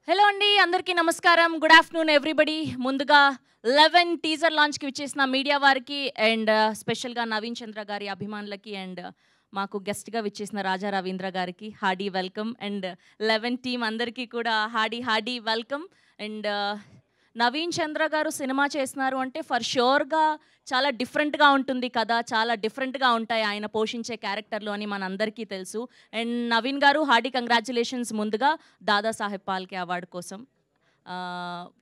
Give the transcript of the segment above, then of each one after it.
Hello అండి, అందరికీ నమస్కారం. Good afternoon everybody. ముందుగా 11 టీజర్ లాంచ్కి విచ్చేసిన మీడియా వారికి అండ్ స్పెషల్గా నవీన్ చంద్ర గారి అభిమానులకి అండ్ మాకు గెస్ట్గా విచ్చేసిన రాజా రవీంద్ర గారికి హార్డీ వెల్కమ్ అండ్ 11 టీమ్ అందరికీ కూడా హార్డీ వెల్కమ్. అండ్ నవీన్ చంద్ర గారు సినిమా చేస్తున్నారు అంటే ఫర్ షూర్గా చాలా డిఫరెంట్గా ఉంటుంది కదా, చాలా డిఫరెంట్గా ఉంటాయి ఆయన పోషించే క్యారెక్టర్లు అని మనందరికీ తెలుసు. అండ్ నవీన్ గారు హార్డీ కంగ్రాచులేషన్స్ ముందుగా దాదాసాహెబ్ పాల్కే అవార్డు కోసం.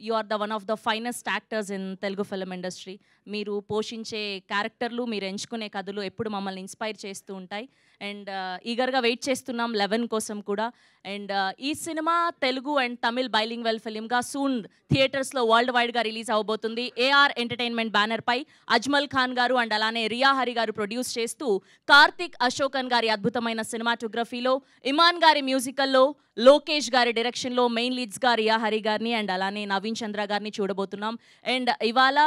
You are the one of the finest actors in Telugu film industry. మీరు పోషించే క్యారెక్టర్లు, మీరు ఎంచుకునే కథలు ఎప్పుడు మమ్మల్ని ఇన్స్పైర్ చేస్తూ ఉంటాయి. అండ్ ఈగర్గా వెయిట్ చేస్తున్నాం 11 కోసం కూడా. అండ్ ఈ cinema Telugu and Tamil bilingual ఫిలింగా సూన్ థియేటర్స్లో వరల్డ్ వైడ్గా రిలీజ్ అవబోతుంది. ఏఆర్ ఎంటర్టైన్మెంట్ బ్యానర్పై అజ్మల్ ఖాన్ గారు అండ్ అలానే రియా హరి గారు ప్రొడ్యూస్ చేస్తూ కార్తిక్ అశోకన్ గారి అద్భుతమైన సినిమాటోగ్రఫీలో, ఇమాన్ గారి మ్యూజికల్లో, లోకేష్ గారి డైరెక్షన్లో మెయిన్ లీడ్స్గా రియా హరి గారిని అండ్ అలానే నవీన్ చంద్ర గారిని చూడబోతున్నాం. అండ్ ఇవాళ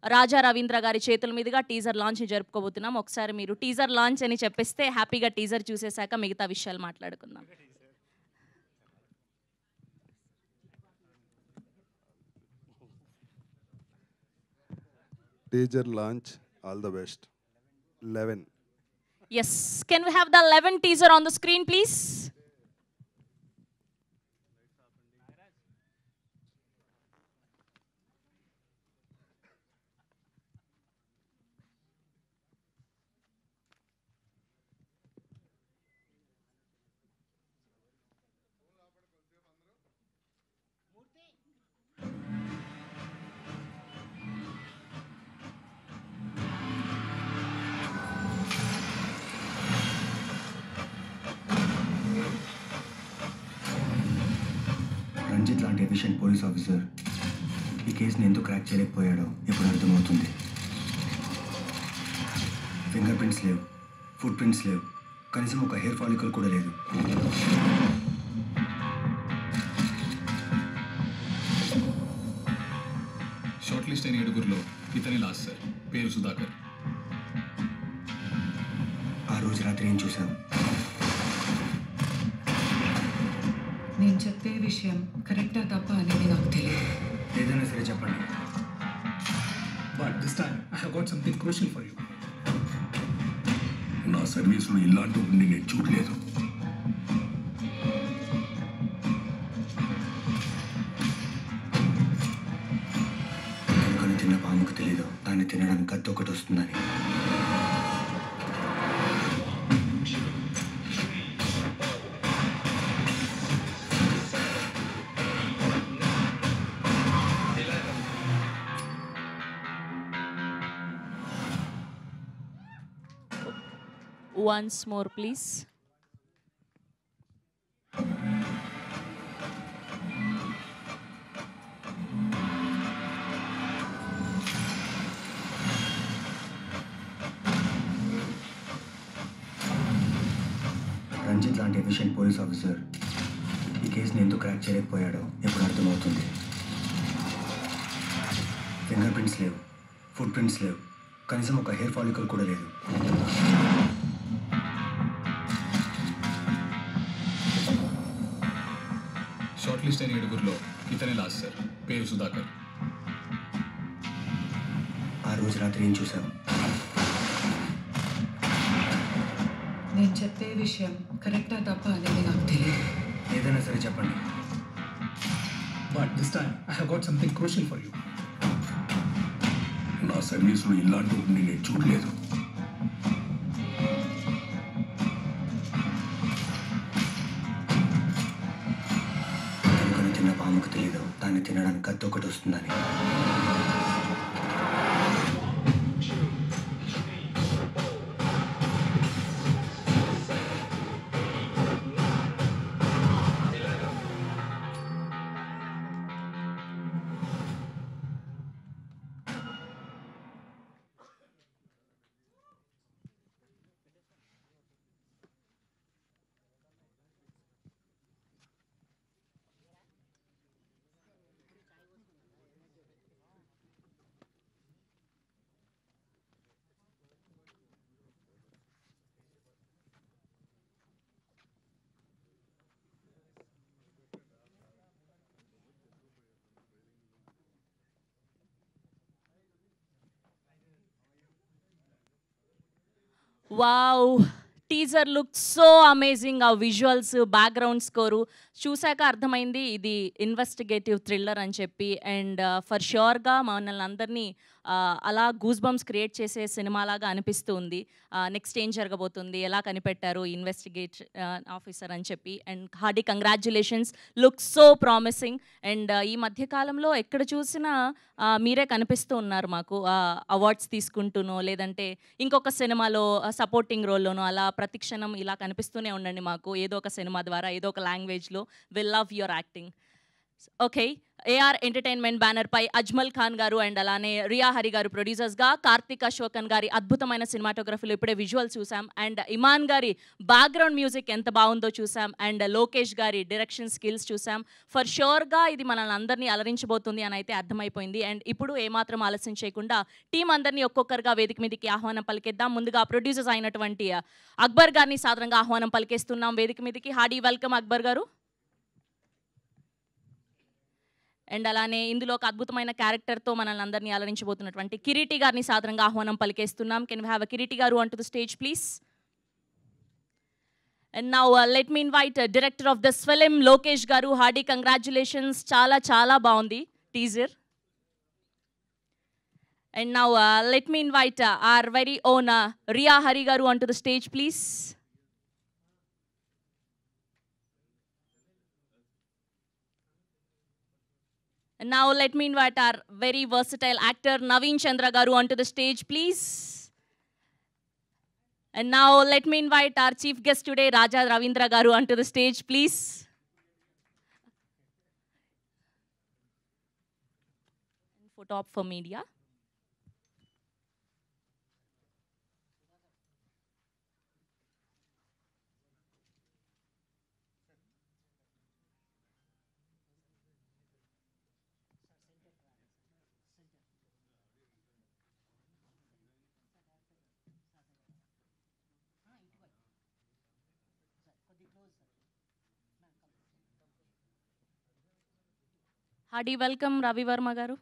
రాజా రవీంద్ర గారి చేతుల మీదుగా టీజర్ లాంచ్ జరుపుకోబోతున్నాం. ఒకసారి మీరు టీజర్ లాంచ్ అని చెప్పేస్తే హ్యాపీగా టీజర్ చూసేశాక మిగతా విషయాలు మాట్లాడుకుందాం. Teaser launch, all the best. 11. Yes, can we have the 11 teaser on the screen please? Ranjith లాంటి ఎఫిషియెంట్ పోలీస్ ఆఫీసర్ ఈ కేసుని ఎందుకు క్రాక్ చేయలేకపోయాడో ఎప్పుడు అర్థమవుతుంది. ఫింగర్ ప్రింట్స్ లేవు, ఫుట్ ప్రింట్స్ లేవు, కనీసం ఒక హెయిర్ ఫాలికల్ కూడా లేదు. షార్ట్ లిస్ట్ అయిన 7గురిలో ఇతని లాస్ట్ సార్, పేరు సుధాకర్. ఆ రోజు రాత్రి ఏం చూసాం? నేను చెప్పే విషయం కరెక్టా తప్ప అనేది నాకు తెలియదు. ఏదైనా సరే చెప్పండి. But this time I have got something crucial for you. నా సర్వీసులో ఇలాంటి ఉండి నేను చూడలేదు. ఎలుకను తిన్న పాముకు తెలీదు దాన్ని తినడానికి కత్తి ఒకటి వస్తుందని. Once more please. రంజిత్ లాంటి ఎఫిషియెంట్ పోలీస్ ఆఫీసర్ ఈ కేసుని ఎందుకు క్రాక్ చేయలేకపోయాడో ఎప్పుడు అర్థమవుతుంది. ఫింగర్ ప్రింట్స్ లేవు, ఫుట్ ప్రింట్స్ లేవు, కనీసం ఒక హెయిర్ ఫాలికల్ కూడా లేదు. షార్ట్ లిస్ట్ అయిన 7గురిలో ఇతని లాస్ట్ సార్, పేరు సుధాకర్. ఆ రోజు రాత్రి ఏం చూసాం? నేను చెప్పే విషయం కరెక్టా తప్ప అనేది నాకు తెలియదు. ఏదైనా సరే చెప్పండి. But this time I have got something crucial for you. నా సర్వీసులో ఇలాంటి ఉండి నేను చూడలేదు. ఎలుకను తిన్న పాముకు తెలీదు దాన్ని తినడానికి కత్తి ఒకటి వస్తుందని. Wow, teaser look so amazing. ఆ విజువల్స్, బ్యాక్గ్రౌండ్ స్కోరు చూశాక అర్థమైంది ఇది ఇన్వెస్టిగేటివ్ థ్రిల్లర్ అని చెప్పి. అండ్ ఫర్ ష్యూర్గా మనల్ని అందరినీ అలా గూస్ బంప్స్ క్రియేట్ చేసే సినిమాలాగా అనిపిస్తూ ఉంది. నెక్స్ట్ ఏం జరగబోతుంది, ఎలా కనిపెట్టారు ఇన్వెస్టిగేట్ ఆఫీసర్ అని చెప్పి. And hearty congratulations, look so promising. And ఈ మధ్యకాలంలో ఎక్కడ చూసినా మీరే కనిపిస్తూ ఉన్నారు మాకు, అవార్డ్స్ తీసుకుంటూనో లేదంటే ఇంకొక సినిమాలో సపోర్టింగ్ రోల్లోనో అలా ప్రతి క్షణం ఇలా కనిపిస్తూనే ఉండండి మాకు, ఏదో ఒక సినిమా ద్వారా, ఏదో ఒక లాంగ్వేజ్లో. Will love your acting. Okay, AR entertainment banner పై అజ్మల్ ఖాన్ గారు అండ్ అలానే రియా హరి గారు ప్రొడ్యూసర్స్గా, కార్తిక్ అశోకన్ గారి అద్భుతమైన సినిమాటోగ్రఫీలో ఇప్పుడే విజువల్ చూసాం. అండ్ ఇమాన్ గారి బ్యాక్గ్రౌండ్ మ్యూజిక్ ఎంత బాగుందో చూసాం. అండ్ లోకేష్ గారి డైరెక్షన్ స్కిల్స్ చూసాం. ఫర్ ష్యూర్గా ఇది మనల్ని అందరినీ అలరించబోతుంది అని అయితే అర్థమైపోయింది. అండ్ ఇప్పుడు ఏమాత్రం ఆలస్యం చేయకుండా టీం అందరినీ ఒక్కొక్కరుగా వేదిక మీదకి ఆహ్వానం పలికేద్దాం. ముందుగా ప్రొడ్యూసర్స్ అయినటువంటి అక్బర్ గారిని సాధారణంగా ఆహ్వానం పలికేస్తున్నాం వేదిక మీదకి. హార్డీ వెల్కమ్ అక్బర్ గారు. అండ్ అలానే ఇందులో ఒక అద్భుతమైన క్యారెక్టర్తో మనల్ని అందరినీ అలరించబోతున్నటువంటి కిరీటి గారిని సాధారణంగా ఆహ్వానం పలికేస్తున్నాం. Can we have a Kireeti గారు on to the stage please. And now let me invite director of this film Lokesh గారు. హార్డీ కంగ్రాచ్యులేషన్స్, చాలా చాలా బాగుంది teaser. And now let me invite our very own Riya Hari గారు on to the stage please. And now let me invite our very versatile actor Naveen Chandra garu onto the stage please. And now let me invite our chief guest today Raja Ravindra garu onto the stage please. And photo op for media. Hardy welcome Ravi Verma garu.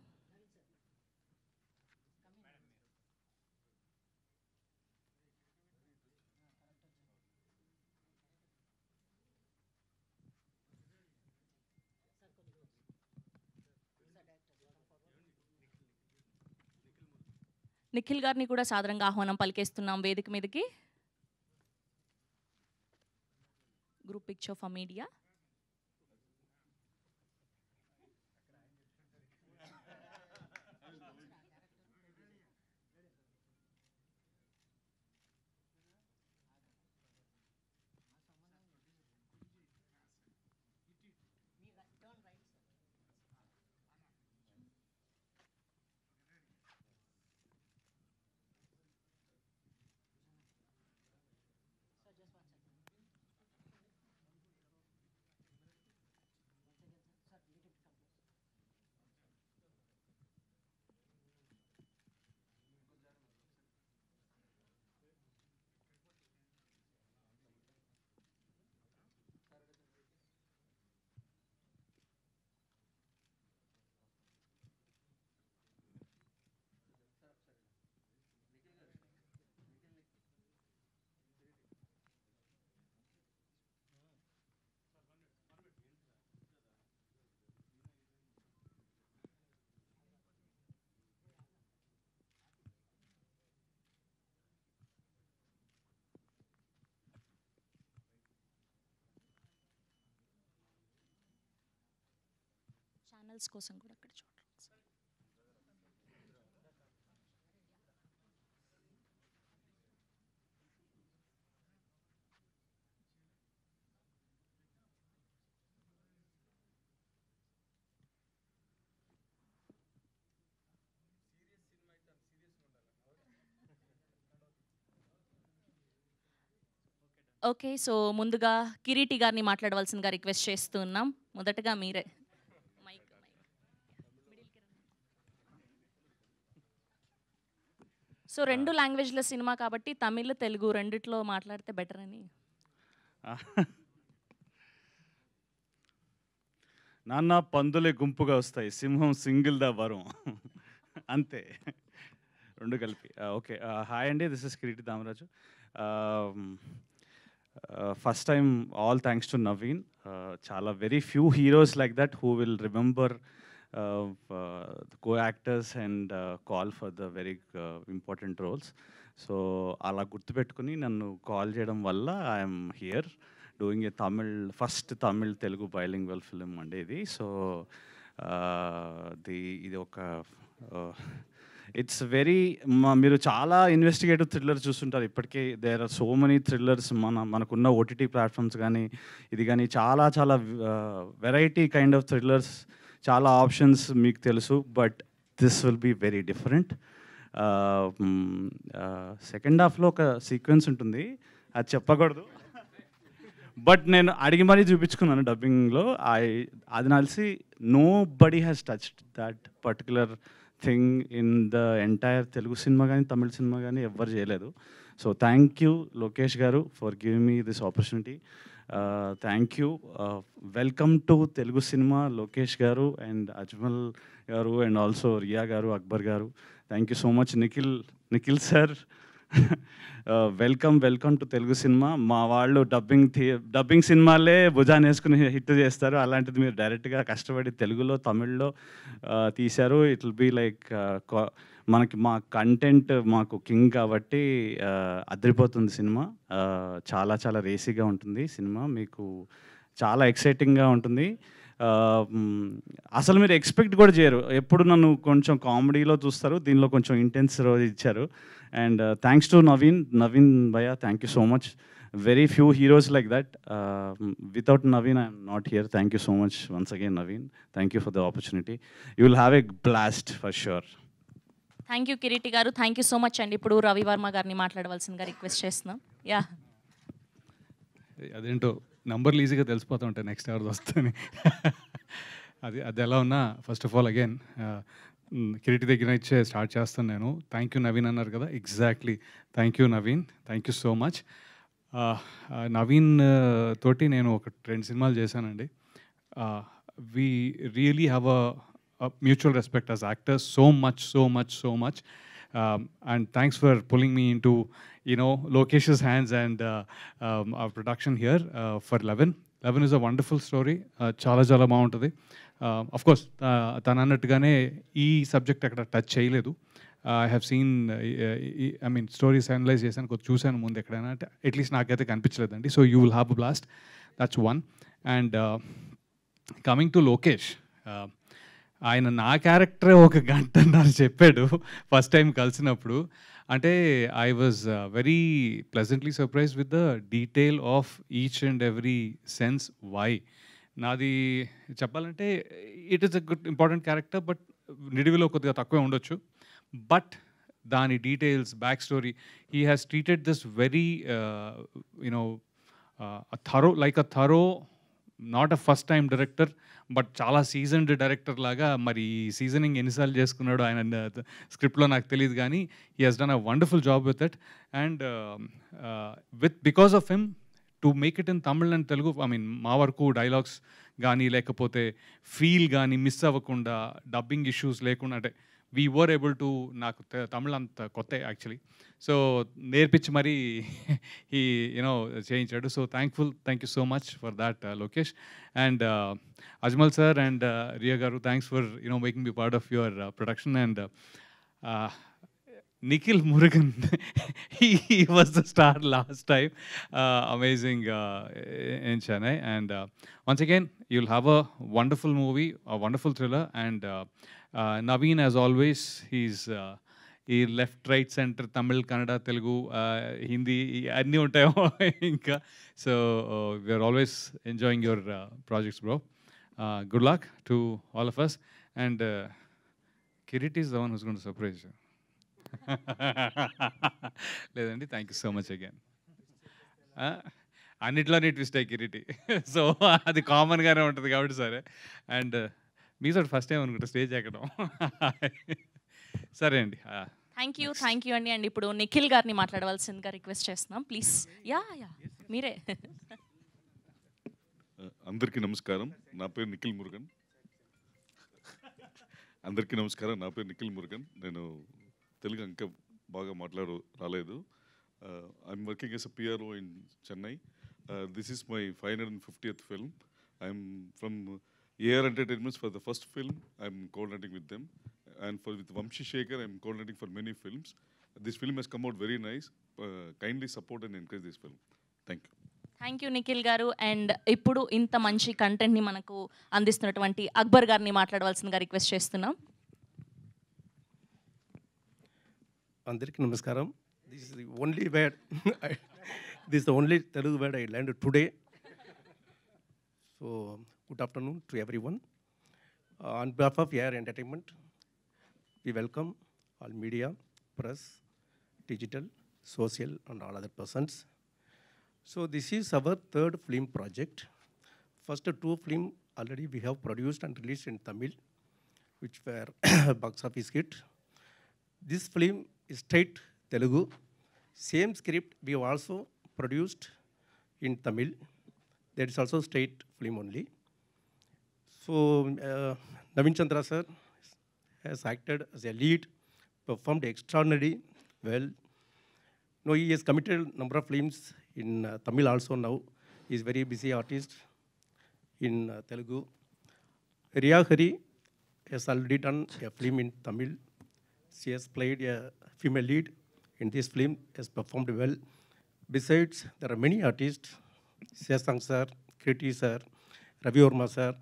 Nikhil గారిని కూడా సాధారణంగా ఆహ్వానం పలికేస్తున్నాం వేదిక మీదకి. Group picture for media. Channels కోసం కూడా అక్కడ చూడండి. ఓకే, సో ముందుగా కిరీటి గారిని మాట్లాడవలసిందిగా రిక్వెస్ట్ చేస్తున్నాం. మొదటగా మీరే. సో రెండు లాంగ్వేజ్ల సినిమా కాబట్టి తమిళ్ తెలుగు రెండిట్లో మాట్లాడితే బెటర్ అని. నాన్న పందులే గుంపుగా వస్తాయి, సింహం సింగిల్దా వరం, అంతే రెండు కలిపి. ఓకే, హాయ్ అండి, this is Kireeti Damaraju. First time all thanks to Naveen. చాలా very few heroes like that who will remember co-actors and call for the very important roles. So అలా గుర్తుపెట్టుకుని నన్ను కాల్ చేయడం వల్ల I'm here doing a first Tamil Telugu bilingual film అండి ఇది. So ఇది ఒక ఇట్స్ వెరీ మీరు చాలా ఇన్వెస్టిగేటివ్ థ్రిల్లర్ చూస్తుంటారు ఇప్పటికే. There are so many thrillers మనకున్న ఓటీటీ ప్లాట్ఫామ్స్ కానీ ఇది కానీ చాలా చాలా వెరైటీ కైండ్ ఆఫ్ థ్రిల్లర్స్, చాలా ఆప్షన్స్ మీకు తెలుసు. But this will be very different. Second హాఫ్లో ఒక సీక్వెన్స్ ఉంటుంది, అది చెప్పకూడదు, బట్ నేను అడిగి మరీ చూపించుకున్నాను డబ్బింగ్లో. అది తెలిసి nobody has touched that particular thing in the entire Telugu cinema కానీ తమిళ సినిమా కానీ ఎవ్వరు చేయలేదు. సో థ్యాంక్ యూ లోకేష్ గారు for giving me this opportunity. Thank you. Welcome to Telugu cinema Lokesh గారు అండ్ అజ్మల్ గారు అండ్ ఆల్సో రియా గారు, అక్బర్ గారు. Thank you so much. Nikhil sir, welcome to Telugu cinema. మా వాళ్ళు డబ్బింగ్ సినిమాలే భుజాన్ని వేసుకుని హిట్ చేస్తారు, అలాంటిది మీరు డైరెక్ట్గా కష్టపడి తెలుగులో తమిళ్లో తీశారు. ఇట్ విల్ బీ లైక్ మా కంటెంట్ మాకు కింగ్ కాబట్టి అదిరిపోతుంది సినిమా. చాలా చాలా రేసీగా ఉంటుంది సినిమా, మీకు చాలా ఎక్సైటింగ్గా ఉంటుంది. అసలు మీరు ఎక్స్పెక్ట్ కూడా చేయరు. ఎప్పుడు నన్ను కొంచెం కామెడీలో చూస్తారు, దీనిలో కొంచెం ఇంటెన్స్ రోజు ఇచ్చారు. అండ్ థ్యాంక్స్ టు నవీన్ భయ్యా, thank you so much. Very few heroes like that. Without Naveen I'm not here. Thank you so much once again Naveen. Thank you for the opportunity. You will have a blast for sure. Thank you Kiriti గారు, thank you so much అండి. ఇప్పుడు రవివర్మ గారిని మాట్లాడవలసిందిగా request చేస్తున్నాం. Yeah, అదేంటో నంబర్లు ఈజీగా తెలిసిపోతూ ఉంటాయి నెక్స్ట్ ఎవరిది వస్తుంది. అది ఎలా ఉన్నా first of all again Kiriti దగ్గర ఇచ్చే స్టార్ట్ చేస్తాను నేను. థ్యాంక్ యూ నవీన్ అన్నారు కదా, exactly. Thank you Naveen, thank you so much. Naveen తోటి నేను ఒక 2 సినిమాలు చేశానండి. We really have a mutual respect as actors, so much. And thanks for pulling me into, Lokesh's hands and our production here for 11. 11 is a wonderful story. Chala baaguntadi. Of course, tanu annatugane ee subject akkada touch cheyaledu. I have seen, stories analyze chesanu, kodu chusanu mundu ekkadana, at least naakaithe kanipichaledanడి. So you will have a blast. That's one. And coming to Lokesh, ఆయన నా క్యారెక్టరే 1 గంటన్నర చెప్పాడు first time కలిసినప్పుడు. అంటే I was very pleasantly surprise with the detail of each and every sense why. నాది చెప్పాలంటే it is a good important character, but నిడివిలో కొద్దిగా తక్కువే ఉండొచ్చు. బట్ దాని details, back story, he has treated this very thorough, not a first time director, but చాలా seasoned director లాగా. మరి సీజనింగ్ ఎన్నిసార్లు చేసుకున్నాడు ఆయన స్క్రిప్ట్లో నాకు తెలియదు, కానీ he has done a wonderful job with it. And because of him to make it in Tamil and Telugu, మా వరకు డైలాగ్స్ కానీ లేకపోతే ఫీల్ కానీ మిస్ అవ్వకుండా, డబ్బింగ్ ఇష్యూస్ లేకుండా, అంటే వీ వర్ ఏబుల్ టు, నాకు తమిళ్ అంత కొత్త యాక్చువల్లీ, సో నేర్పించి మరీ ఈ చేయించాడు. So thank you so much for that Lokesh. And Ajmal sir and Riya గారు, thanks for making me part of your production. And Nikhil Murugan, he was the star last time, amazing in Chennai. And once again, you'll have a wonderful movie, a wonderful thriller. And Naveen, as always, he left, right, center, Tamil, Kannada, Telugu, Hindi, anni untayo inka. So we are always enjoying your projects, bro. Good luck to all of us. And Kiriti is the one who's going to surprise you. లేదండి, thank you so much again. అన్నిట్లోనే twist అయ్యి Kireeti, so అది కామన్గానే ఉంటుంది కాబట్టి సరే. And మీ sir first time అనుకుంటా స్టేజ్ ఎక్కడం. సరే అండి, థ్యాంక్ యూ అండి. అండ్ ఇప్పుడు నిఖిల్ గారిని మాట్లాడవలసిందిగా రిక్వెస్ట్ చేస్తున్నాం, ప్లీజ్. యా మీరే. అందరికీ నమస్కారం, నా పేరు నిఖిల్ మురుగన్. నేను తెలుగు ఇంకా బాగా రాలేదు. I'm working as a PRO in Chennai. This is my 550th film. I'm from AR Entertainments for the first film. I'm coordinating with them. And with Vamshi Shekhar, I'm coordinating for many films. This film has come out very nice. Kindly support and encourage this film. Thank you. Thank you Nikhil గారు. And ఇప్పుడు ఇంత మంచి కంటెంట్ని మనకు అందిస్తున్నటువంటి అక్బర్ గారిని మాట్లాడవలసిందిగా request చేస్తున్నాం. అందరికీ నమస్కారం. This is the only word this is the only Telugu word I learned today. So good afternoon to every one. On behalf of AR Entertainment, we welcome all media, press, digital, social and all other persons. So this is our third film project. First two film already we have produced and released in Tamil, which were box office hit. This film is straight Telugu. Same script we have also produced in Tamil. That is also straight film only. So Naveen Chandra sir has acted as a lead, performed extraordinarily well. No, he has committed number of films in Tamil also now. He is very busy artist in Telugu. Riya Hari has already done a film in Tamil. She has played a female lead in this film, has performed well. Besides, there are many artists, Shashank sir, Kriti sir, Ravi Verma sir,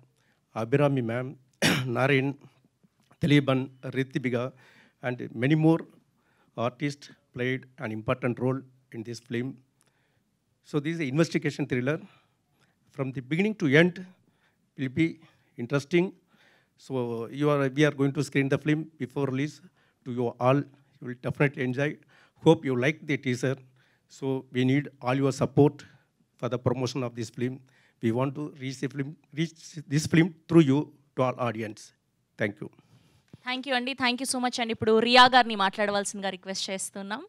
Abhirami ma'am, Naren, Taliban, Ritibika, and many more artists played an important role in this film. So this is an investigation thriller. From the beginning to end will be interesting. So we are going to screen the film before release to you all. You will definitely enjoy. Hope you like the teaser. So we need all your support for the promotion of this film. We want to reach this film through you to our audience. Thank you. Thank you అండి. Thank you so much అండి. ఇప్పుడు రియా గారిని మాట్లాడవలసిందిగా request చేస్తున్నాం.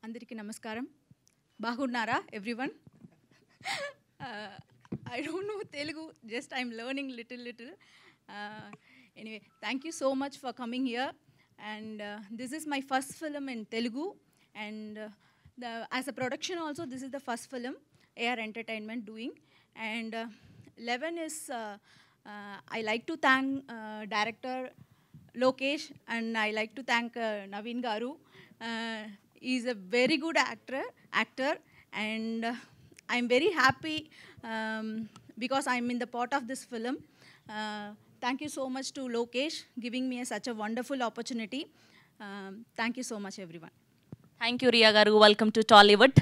అందరికీ నమస్కారం. బాగున్నారా everyone? I don't know Telugu, just I'm learning little. Anyway, thank you so much for coming here. And this is my first film in Telugu. And as a production also this is the first film AR Entertainment doing. And 11 is I like to thank director Lokesh, and I like to thank Naveen Garu. He is a very good actor, and I'm very happy because I'm in the part of this film. Thank you so much to Lokesh giving me such a wonderful opportunity. Thank you so much everyone. Thank you Riya గారు. Welcome to Tollywood.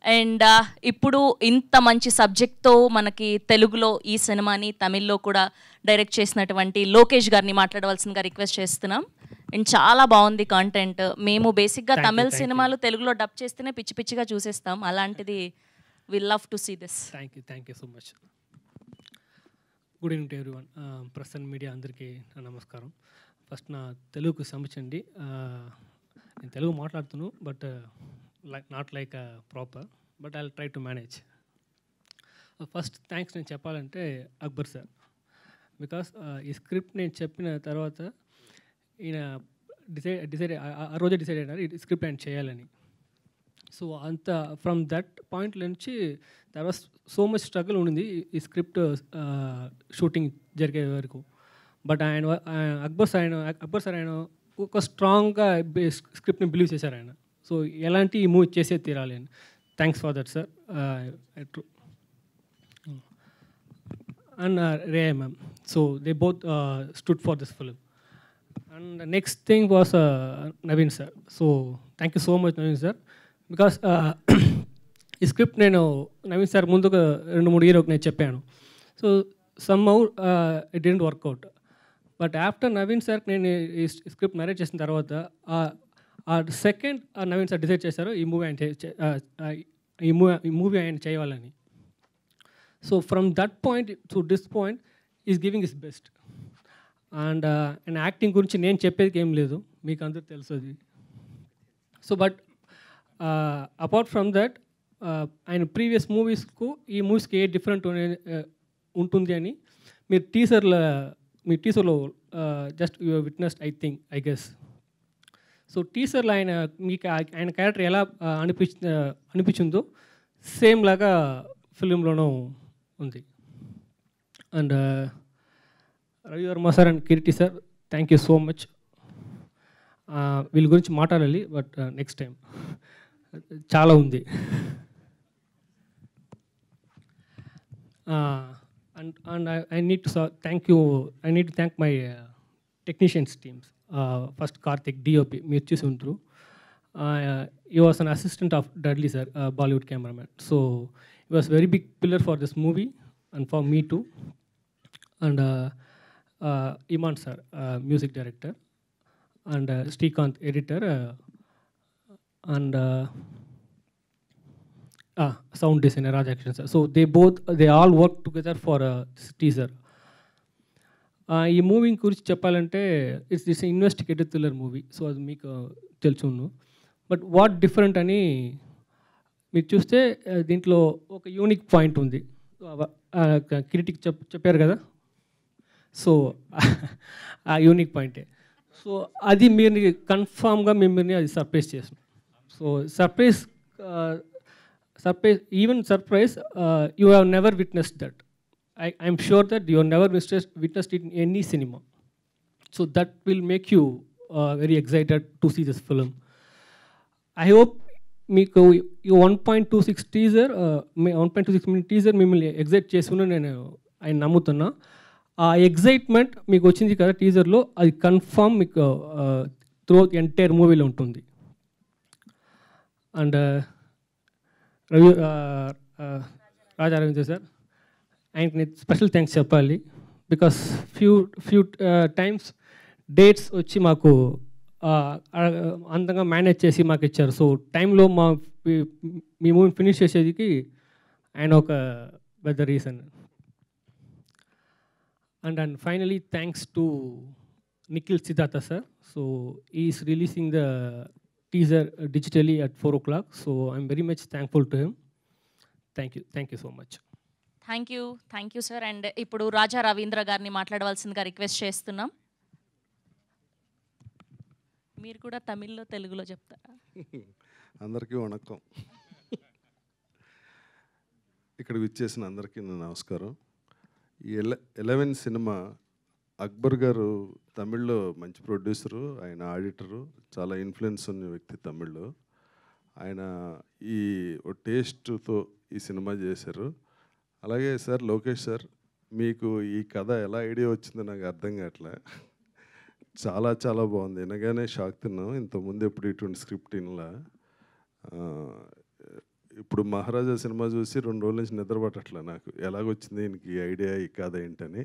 And ఇప్పుడు ఇంత మంచి సబ్జెక్ట్తో మనకి తెలుగులో ఈ సినిమాని తమిళ్లో కూడా డైరెక్ట్ చేసినటువంటి లోకేష్ గారిని మాట్లాడవలసిందిగా రిక్వెస్ట్ చేస్తున్నాం. అండ్ చాలా బాగుంది కాంటెంట్. మేము బేసిక్గా తమిళ సినిమాలు తెలుగులో డబ్ చేస్తేనే పిచ్చి పిచ్చిగా చూసేస్తాం. అలాంటిది we love to see this. Thank you so much. Good evening to everyone. Press and media అందరికీ నమస్కారం. ఫస్ట్ నా తెలుగుకు క్షమించండి. నేను తెలుగు మాట్లాడుతున్నాను, but not like proper, but I will try to manage. First thanks నేను చెప్పాలంటే అక్బర్ సార్, బికాస్ ఈ స్క్రిప్ట్ నేను చెప్పిన తర్వాత ఈయన డిసైడ్ ఆ రోజే డిసైడ్ అయినారు ఈ స్క్రిప్ట్ ఆయన చేయాలని. సో అంత ఫ్రమ్ దట్ పాయింట్ నుంచి there was so much struggle ఉండింది ఈ స్క్రిప్ట్ షూటింగ్ జరిగే వరకు. బట్ అక్బర్ సార్ ఆయన ఒక స్ట్రాంగ్గా స్క్రిప్ట్ని బిలీవ్ చేశారు ఆయన. సో ఎలాంటి ఈ మూవీ చేసే తీరాలి అని. Thanks for that sir. And Reya ma'am, so they both stood for this film. And next thing was Naveen sir. So thank you so much Naveen sir, because ఈ స్క్రిప్ట్ నేను నవీన్ సార్ ముందు 2-3 ఇయర్స్ నేను చెప్పాను. So somehow it didn't work out. But after Naveen sir నేను ఈ script narrate చేసిన తర్వాత ఆ సెకండ్ నవీన్ సార్ డిసైడ్ చేశారు ఈ మూవీ ఆయన చేయాలని. So from that point to this point is giving his best. And ఆయన యాక్టింగ్ గురించి నేను చెప్పేది ఏం లేదు, మీకు అందరూ తెలుసు అది. So but apart from that ఆయన ప్రీవియస్ మూవీస్కు ఈ మూవీస్కి ఏ డిఫరెంట్ ఉంటుంది అని మీరు టీజర్లో just you witnessed I guess. So టీజర్లో మీకు ఆయన క్యారెక్టర్ ఎలా అనిపించిందో సేమ్ లాగా ఫిలింలోనూ ఉంది. And Ravivarma sir and Kireeti sir, thank you so much. వీళ్ళ గురించి మాట్లాడాలి, బట్ నెక్స్ట్ టైం చాలా ఉంది. And I need to thank my technicians teams. First Karthik, DOP, మీరు చూసి ఉంటారు. He was an assistant of Dudley sir, Bollywood cameraman. So he was very big pillar for this movie and for me too. And Iman sir, music director, and Srikanth, editor, and sound designer Raj Action sir. So they all worked together for this teaser. ఈ movie గురించి చెప్పాలంటే it's investigative thriller movie. So అది మీకు తెలుసును. But what different అని మీరు చూస్తే దీంట్లో ఒక యూనిక్ పాయింట్ ఉంది. కిరీటికి చెప్పారు కదా, సో ఆ యూనిక్ పాయింటే. సో అది మీరు కన్ఫామ్గా మిమ్మల్ని అది సర్ప్రైజ్ చేసాం. So surprise even surprise you have never witnessed that. I'm sure that you have never witnessed it in any cinema. So that will make you very excited to see this film. I hope మీకు 1.26 teaser 1.26 minute teaser మిమ్మల్ని excite చేసుకుని నేను ఆయన నమ్ముతున్నా. ఆ excitement మీకు వచ్చింది కదా టీజర్లో, అది కన్ఫామ్ మీకు త్రూ ఎంటైర్ మూవీలో ఉంటుంది. అండ్ రాజా రవీంద్ర సార్, ఆయనకి స్పెషల్ థ్యాంక్స్ చెప్పాలి. బికాస్ ఫ్యూ టైమ్స్ డేట్స్ వచ్చి మాకు అందంగా మేనేజ్ చేసి మాకు ఇచ్చారు. సో టైంలో మీ మూవీ ఫినిష్ చేసేదికి ఆయన ఒక పెద్ద reason. And finally thanks to Nikhil Siddhartha sir. So is releasing the teaser digitally at 4 o'clock. So I'm very much thankful to him. Thank you so much. Thank you sir. And ఇప్పుడు రాజా రవీంద్ర గారిని మాట్లాడవలసిందిగా request చేస్తున్నాం. మీరు కూడా తమిళ్లో తెలుగులో చెప్తారా? అందరికీ వణక్కం. ఇక్కడ విచ్చేసిన అందరికీ నా నమస్కారం. ఈ 11 సినిమా అక్బర్ గారు తమిళ్లో మంచి ప్రొడ్యూసరు, ఆయన ఆడిటరు, చాలా ఇన్ఫ్లుయెన్స్ ఉన్న వ్యక్తి తమిళ్లో. ఆయన ఈ టేస్ట్తో ఈ సినిమా చేశారు. అలాగే సార్ లోకేష్ సార్, మీకు ఈ కథ ఎలా ఐడియా వచ్చిందో నాకు అర్థం కావట్లే. చాలా చాలా బాగుంది. వినగానే షాక్ తిన్నాం. ఇంతకుముందు ఎప్పుడు ఇటువంటి స్క్రిప్ట్ వినలా. ఇప్పుడు మహారాజా సినిమా చూసి 2 రోజుల నుంచి నిద్ర పట్టట్లే నాకు, ఎలాగొచ్చింది ఈయనకి ఈ ఐడియా, ఈ కథ ఏంటని.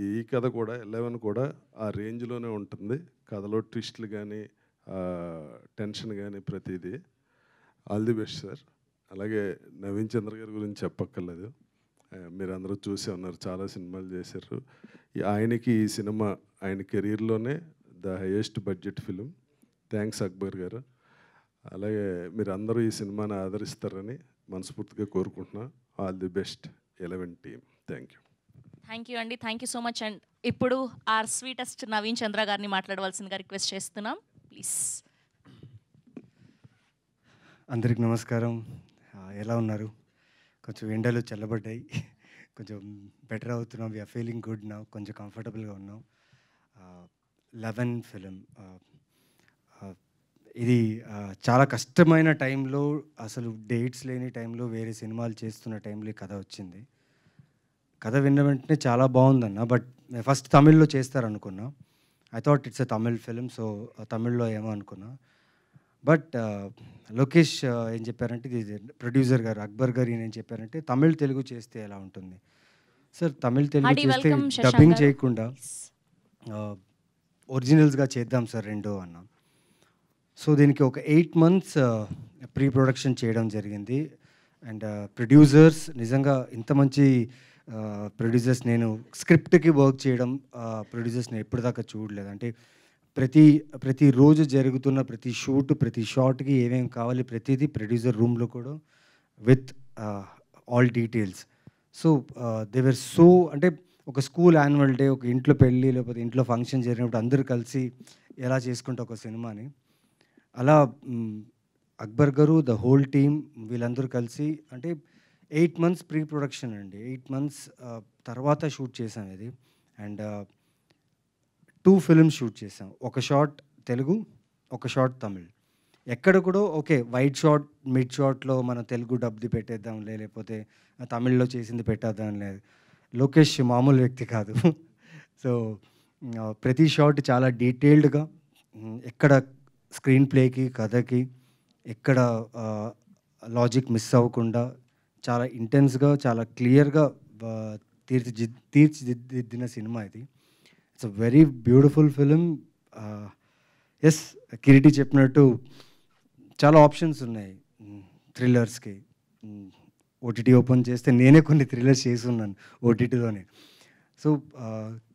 ఈ కథ కూడా 11 కూడా ఆ రేంజ్లోనే ఉంటుంది. కథలో ట్విస్ట్లు కానీ టెన్షన్ కానీ ప్రతిదీ. All the best sir. అలాగే నవీన్ చంద్ర గారి గురించి చెప్పక్కర్లేదు, మీరు అందరూ చూసే ఉన్నారు, చాలా సినిమాలు చేశారు. ఆయనకి ఈ సినిమా ఆయన కెరీర్లోనే the highest budget film. Thanks Akbar గారు. అలాగే మీరు అందరూ ఈ సినిమాని ఆదరిస్తారని మనస్ఫూర్తిగా కోరుకుంటున్నా. All the best 11 team. Thank you అండి. Thank you so much. And ఇప్పుడు ఆర్ స్వీటెస్ట్ నవీన్ చంద్ర గారిని మాట్లాడవలసిందిగా రిక్వెస్ట్ చేస్తున్నాం, ప్లీజ్. అందరికి నమస్కారం. ఎలా ఉన్నారు? కొంచెం ఎండలు చల్లబడ్డాయి, కొంచెం బెటర్ అవుతున్నాం. వీఆర్ ఫీలింగ్ గుడ్ నౌ, కొంచెం కంఫర్టబుల్గా ఉన్నాం. 11 ఫిలిం ఇది చాలా కష్టమైన టైంలో, అసలు డేట్స్ లేని టైంలో, వేరే సినిమాలు చేస్తున్న టైంలో ఈ కథ వచ్చింది. కథ విన్న వెంటనే చాలా బాగుందన్న. బట్ ఫస్ట్ తమిళ్లో చేస్తారనుకున్నా. I thought it's a Tamil film, so తమిళ్లో ఏమో అనుకున్నా. బట్ లోకేష్ ఏం చెప్పారంటే, ఇది ప్రొడ్యూసర్ గారు అక్బర్ గారు ఏం చెప్పారంటే, తమిళ్ తెలుగు చేస్తే ఎలా ఉంటుంది సార్? తమిళ్ తెలుగు చేస్తే డబ్బింగ్ చేయకుండా ఒరిజినల్స్గా చేద్దాం సార్ 2 అన్నాం. సో దీనికి ఒక 8 months ప్రీ ప్రొడక్షన్ చేయడం జరిగింది. అండ్ ప్రొడ్యూసర్స్ నిజంగా ఇంత మంచి ప్రొడ్యూసర్స్, నేను స్క్రిప్ట్కి వర్క్ చేయడం ప్రొడ్యూసర్స్ నేను ఎప్పటిదాకా చూడలేదు. అంటే ప్రతిరోజు జరుగుతున్న ప్రతి షూట్, ప్రతి షాట్కి ఏమేమి కావాలి ప్రతిదీ ప్రొడ్యూసర్ రూమ్లో కూడా విత్ ఆల్ డీటెయిల్స్. సో దేవర్ సో, అంటే ఒక స్కూల్ యాన్యువల్ డే, ఒక ఇంట్లో పెళ్ళి, లేకపోతే ఇంట్లో ఫంక్షన్ జరిగినప్పుడు అందరూ కలిసి ఎలా చేసుకుంటే ఒక సినిమాని అలా అక్బర్ గారు ద హోల్ టీమ్ వీళ్ళందరూ కలిసి అంటే 8 months ప్రీ ప్రొడక్షన్ అండి. 8 months తర్వాత షూట్ చేసాం ఇది. అండ్ 2 films షూట్ చేసాం. ఒక షాట్ తెలుగు, ఒక షాట్ తమిళ్. ఎక్కడ కూడా ఓకే వైట్ షాట్ మిడ్ షాట్లో మనం తెలుగు డబ్ది పెట్టేద్దాంలే, లేకపోతే తమిళ్లో చేసింది పెట్టేద్దాం లేదు. లోకేష్ మామూలు వ్యక్తి కాదు. సో ప్రతి షాట్ చాలా డీటెయిల్డ్గా, ఎక్కడ స్క్రీన్ ప్లేకి కథకి ఎక్కడ లాజిక్ మిస్ అవ్వకుండా చాలా ఇంటెన్స్గా చాలా క్లియర్గా తీర్చిదిద్దిన సినిమా ఇది. It's a very beautiful film. Yes, Kireeti చెప్పినట్టు చాలా ఆప్షన్స్ ఉన్నాయి థ్రిల్లర్స్కి. ఓటీటీ ఓపెన్ చేస్తే నేనే కొన్ని థ్రిల్లర్స్ చేసి ఉన్నాను ఓటీటీలోనే. సో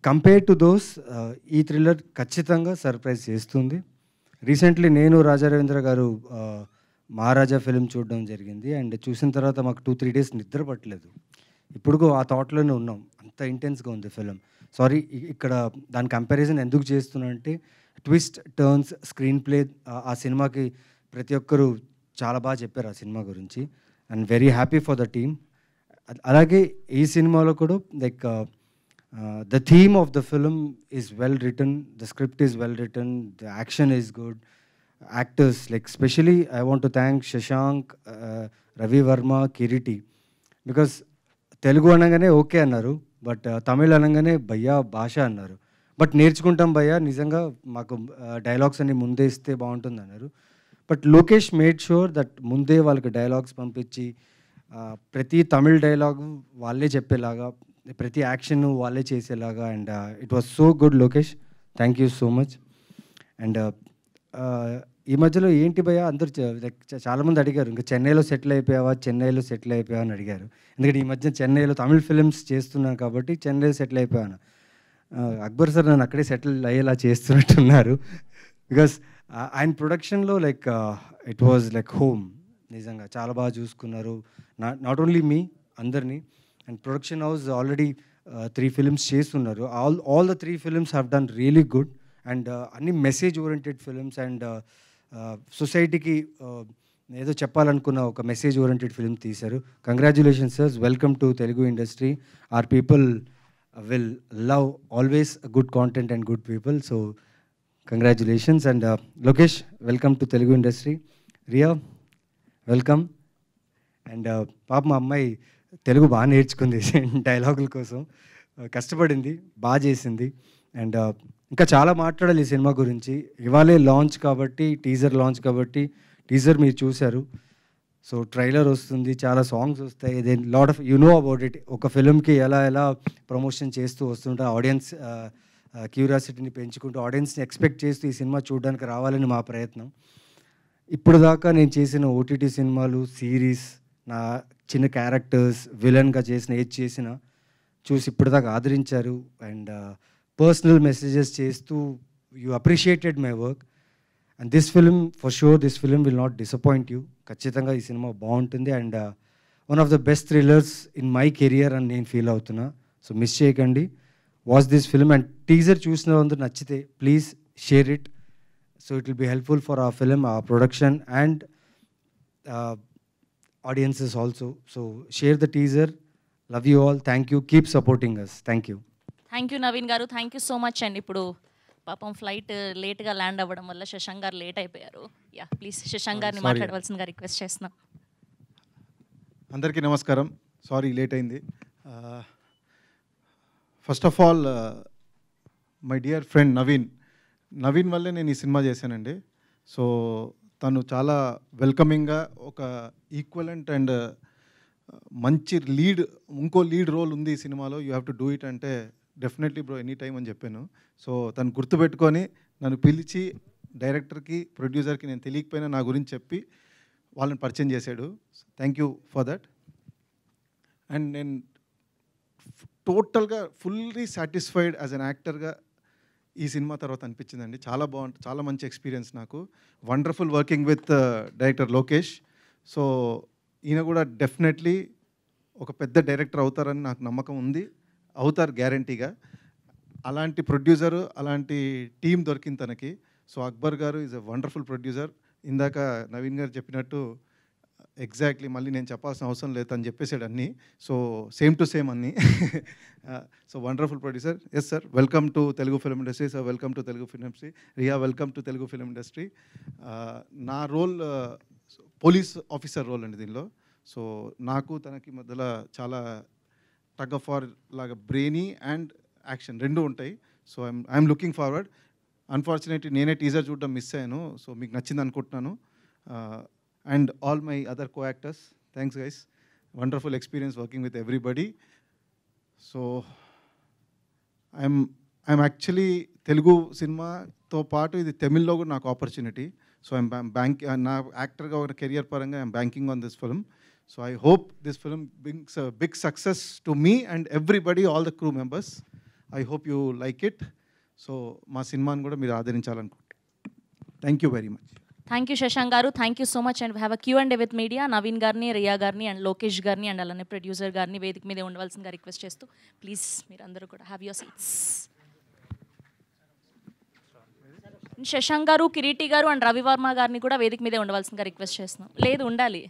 కంపేర్ టు దోస్ ఈ థ్రిల్లర్ ఖచ్చితంగా సర్ప్రైజ్ చేస్తుంది. రీసెంట్లీ నేను రాజా రవీంద్ర గారు మహారాజా ఫిలిం చూడడం జరిగింది. అండ్ చూసిన తర్వాత మాకు 2-3 days నిద్ర పట్టలేదు. ఇప్పుడు ఆ థాట్లోనే ఉన్నాం, అంత ఇంటెన్స్గా ఉంది ఫిలిం. సారీ, ఇక్కడ దాని కంపారిజన్ ఎందుకు చేస్తున్నా అంటే ట్విస్ట్ టర్న్స్ స్క్రీన్ ప్లే ఆ సినిమాకి ప్రతి ఒక్కరూ చాలా బాగా చెప్పారు ఆ సినిమా గురించి. And very happy for the team. అలాగే ఈ సినిమాలో కూడా like the theme of the film is well written, the script is well written, the action is good. Actors, like especially I want to thank Shashank, Ravi Verma, Kiriti, because Telugu అనగానే okay అన్నారు, but Tamil అనగానే భయ్యా భాష అన్నారు. But నేర్చుకుంటాం భయ్యా, నిజంగా మాకు డైలాగ్స్ అన్ని ముందే ఇస్తే బాగుంటుంది అన్నారు. But Lokesh made sure that ముందే వాళ్ళకి డైలాగ్స్ పంపించి ప్రతి తమిళ్ డైలాగు వాళ్ళే చెప్పేలాగా, ప్రతి యాక్షన్ వాళ్ళే చేసేలాగా. And it was so good Lokesh, thank you so much. And ఈ మధ్యలో ఏంటి భయ్యా అందరూ చాలామంది అడిగారు, ఇంకా చెన్నైలో సెటిల్ అయిపోయావా అని అడిగారు. ఎందుకంటే ఈ మధ్య చెన్నైలో తమిళ్ ఫిలిమ్స్ చేస్తున్నాను కాబట్టి చెన్నైలో సెటిల్ అయిపోయాను. అక్బర్ సార్ నన్ను అక్కడే సెటిల్ అయ్యేలా చేస్తున్నట్టున్నారు. బికాస్ ఆయన ప్రొడక్షన్లో like it was like home. నిజంగా చాలా బాగా చూసుకున్నారు, నాట్ ఓన్లీ మీ అందరినీ. And production house already 3 films చేస్తున్నారు. All the 3 films have done really good. And అన్ని మెసేజ్ ఓరియంటెడ్ ఫిలిమ్స్ అండ్ సొసైటీకి ఏదో చెప్పాలనుకున్న ఒక మెసేజ్ ఓరియంటెడ్ ఫిలిం తీశారు. Congratulations sir, welcome to Telugu industry. Our people will love always good content and good people. So congratulations. And Lokesh, welcome to Telugu industry. Riya, welcome. And పాప మా అమ్మాయి తెలుగు బాగా నేర్చుకుంది డైలాగుల కోసం, కష్టపడింది, బాగా చేసింది. అండ్ ఇంకా చాలా మాట్లాడాలి ఈ సినిమా గురించి. ఇవాళే లాంచ్ కాబట్టి, టీజర్ లాంచ్ కాబట్టి, టీజర్ మీరు చూశారు. సో ట్రైలర్ వస్తుంది, చాలా సాంగ్స్ వస్తాయి. Then lot of you know about it. ఒక ఫిల్మ్కి ఎలా ప్రమోషన్ చేస్తూ వస్తుంటే ఆడియన్స్ క్యూరియాసిటీని పెంచుకుంటూ ఆడియన్స్ని ఎక్స్పెక్ట్ చేస్తూ ఈ సినిమా చూడడానికి రావాలని మా ప్రయత్నం. ఇప్పుడు దాకా నేను చేసిన ఓటీటీ సినిమాలు, సిరీస్, నా చిన్న క్యారెక్టర్స్, విలన్గా చేసిన ఏది చేసినా చూసి ఇప్పటిదాకా ఆదరించారు. అండ్ పర్సనల్ మెసేజెస్ చేస్తూ you appreciated my work. And this film for sure, this film will not disappoint you. ఖచ్చితంగా ఈ సినిమా బాగుంటుంది. And one of the best thrillers in my career అని నేను ఫీల్ అవుతున్నా. సో మిస్ చేయకండి, watch this film. And teaser చూసిన అందరూ నచ్చితే please share it. So it will be helpful for our film, our production and audiences also. So share the teaser. Love you all. Thank you. Keep supporting us. Thank you. Thank you Naveen garu, thank you so much అండి. ఇప్పుడు పాపం flight లేట్గా land అవ్వడం వల్ల శశాంక్ గారు late అయిపోయారు. Yeah please Shashank గారిని మాట్లాడవలసిందిగా రిక్వెస్ట్ చేస్తున్నాం. అందరికీ నమస్కారం, సారీ లేట్ అయింది. First of all my dear friend Naveen వల్లే నేను ఈ సినిమా చేశానండి. సో తను చాలా వెల్కమింగ్గా ఒక ఈక్వలెంట్ అండ్ మంచి ఇంకో లీడ్ రోల్ ఉంది ఈ సినిమాలో, you have to do it అంటే డెఫినెట్లీ బ్రో ఎనీ టైం అని చెప్పాను. సో తను గుర్తుపెట్టుకొని నన్ను పిలిచి డైరెక్టర్కి, ప్రొడ్యూసర్కి నేను తెలియకపోయినా నా గురించి చెప్పి వాళ్ళని పరిచయం చేశాడు. Thank you for that. And నేను టోటల్గా ఫుల్లీ సాటిస్ఫైడ్ యాజ్ అన్ యాక్టర్గా ఈ సినిమా తర్వాత అనిపించిందండి. చాలా బాగుంటుంది, చాలా మంచి ఎక్స్పీరియన్స్ నాకు. Wonderful working with director Lokesh. So ఈయన కూడా డెఫినెట్లీ ఒక పెద్ద డైరెక్టర్ అవుతారని నాకు నమ్మకం ఉంది, అవుతారు గ్యారంటీగా. అలాంటి ప్రొడ్యూసరు అలాంటి టీం దొరికింది తనకి. సో అక్బర్ గారు ఈజ్ అ వండర్ఫుల్ ప్రొడ్యూసర్. ఇందాక నవీన్ గారు చెప్పినట్టు ఎగ్జాక్ట్లీ మళ్ళీ నేను చెప్పాల్సిన అవసరం లేదు అని చెప్పేసాడు అన్నీ. సో సేమ్ టు సేమ్ అన్నీ. So wonderful producer. Yes sir, welcome to Telugu film industry. Sir welcome to Telugu film industry. Riya welcome to Telugu film industry. నా రోల్ పోలీస్ ఆఫీసర్ రోల్ అండి దీనిలో. సో నాకు తనకి మధ్యలో చాలా టగ్ ఆఫ్ వార్ లాగా బ్రెయినీ అండ్ యాక్షన్ రెండు ఉంటాయి. So I'm looking forward. Unfortunately నేనే టీజర్ చూడడం మిస్ అయ్యాను. సో మీకు నచ్చింది అనుకుంటున్నాను. And all my other co-actors, thanks guys. Wonderful experience working with everybody. So I'm actually Telugu cinema తో పాటు ఇది తమిళ్లో కూడా నాకు ఆపర్చునిటీ. సో నా యాక్టర్గా ఒక కెరియర్ పరంగా I'm banking on this film. So I hope this film brings a big success to me and everybody, all the crew members. I hope you like it. So మా సినిమాని కూడా మీరు ఆదరించాలనుకుంటున్నాను. Thank you very much. Thank you Shashank గారు, thank you so much. And have a Q&A with media. Naveen గారిని, రియా గారిని and Lokesh గారిని and అలానే ప్రొడ్యూసర్ గారిని వేదిక మీదే ఉండవలసిందిగా రిక్వెస్ట్ చేస్తూ ప్లీజ్ మీరందరూ కూడా హ్యావ్ యువర్ సీట్స్. శశాంక్ గారు, కిరీటి గారు అండ్ రవివర్మ గారిని కూడా వేదిక మీదే ఉండవలసిందిగా రిక్వెస్ట్ చేస్తున్నాం. లేదు, ఉండాలి.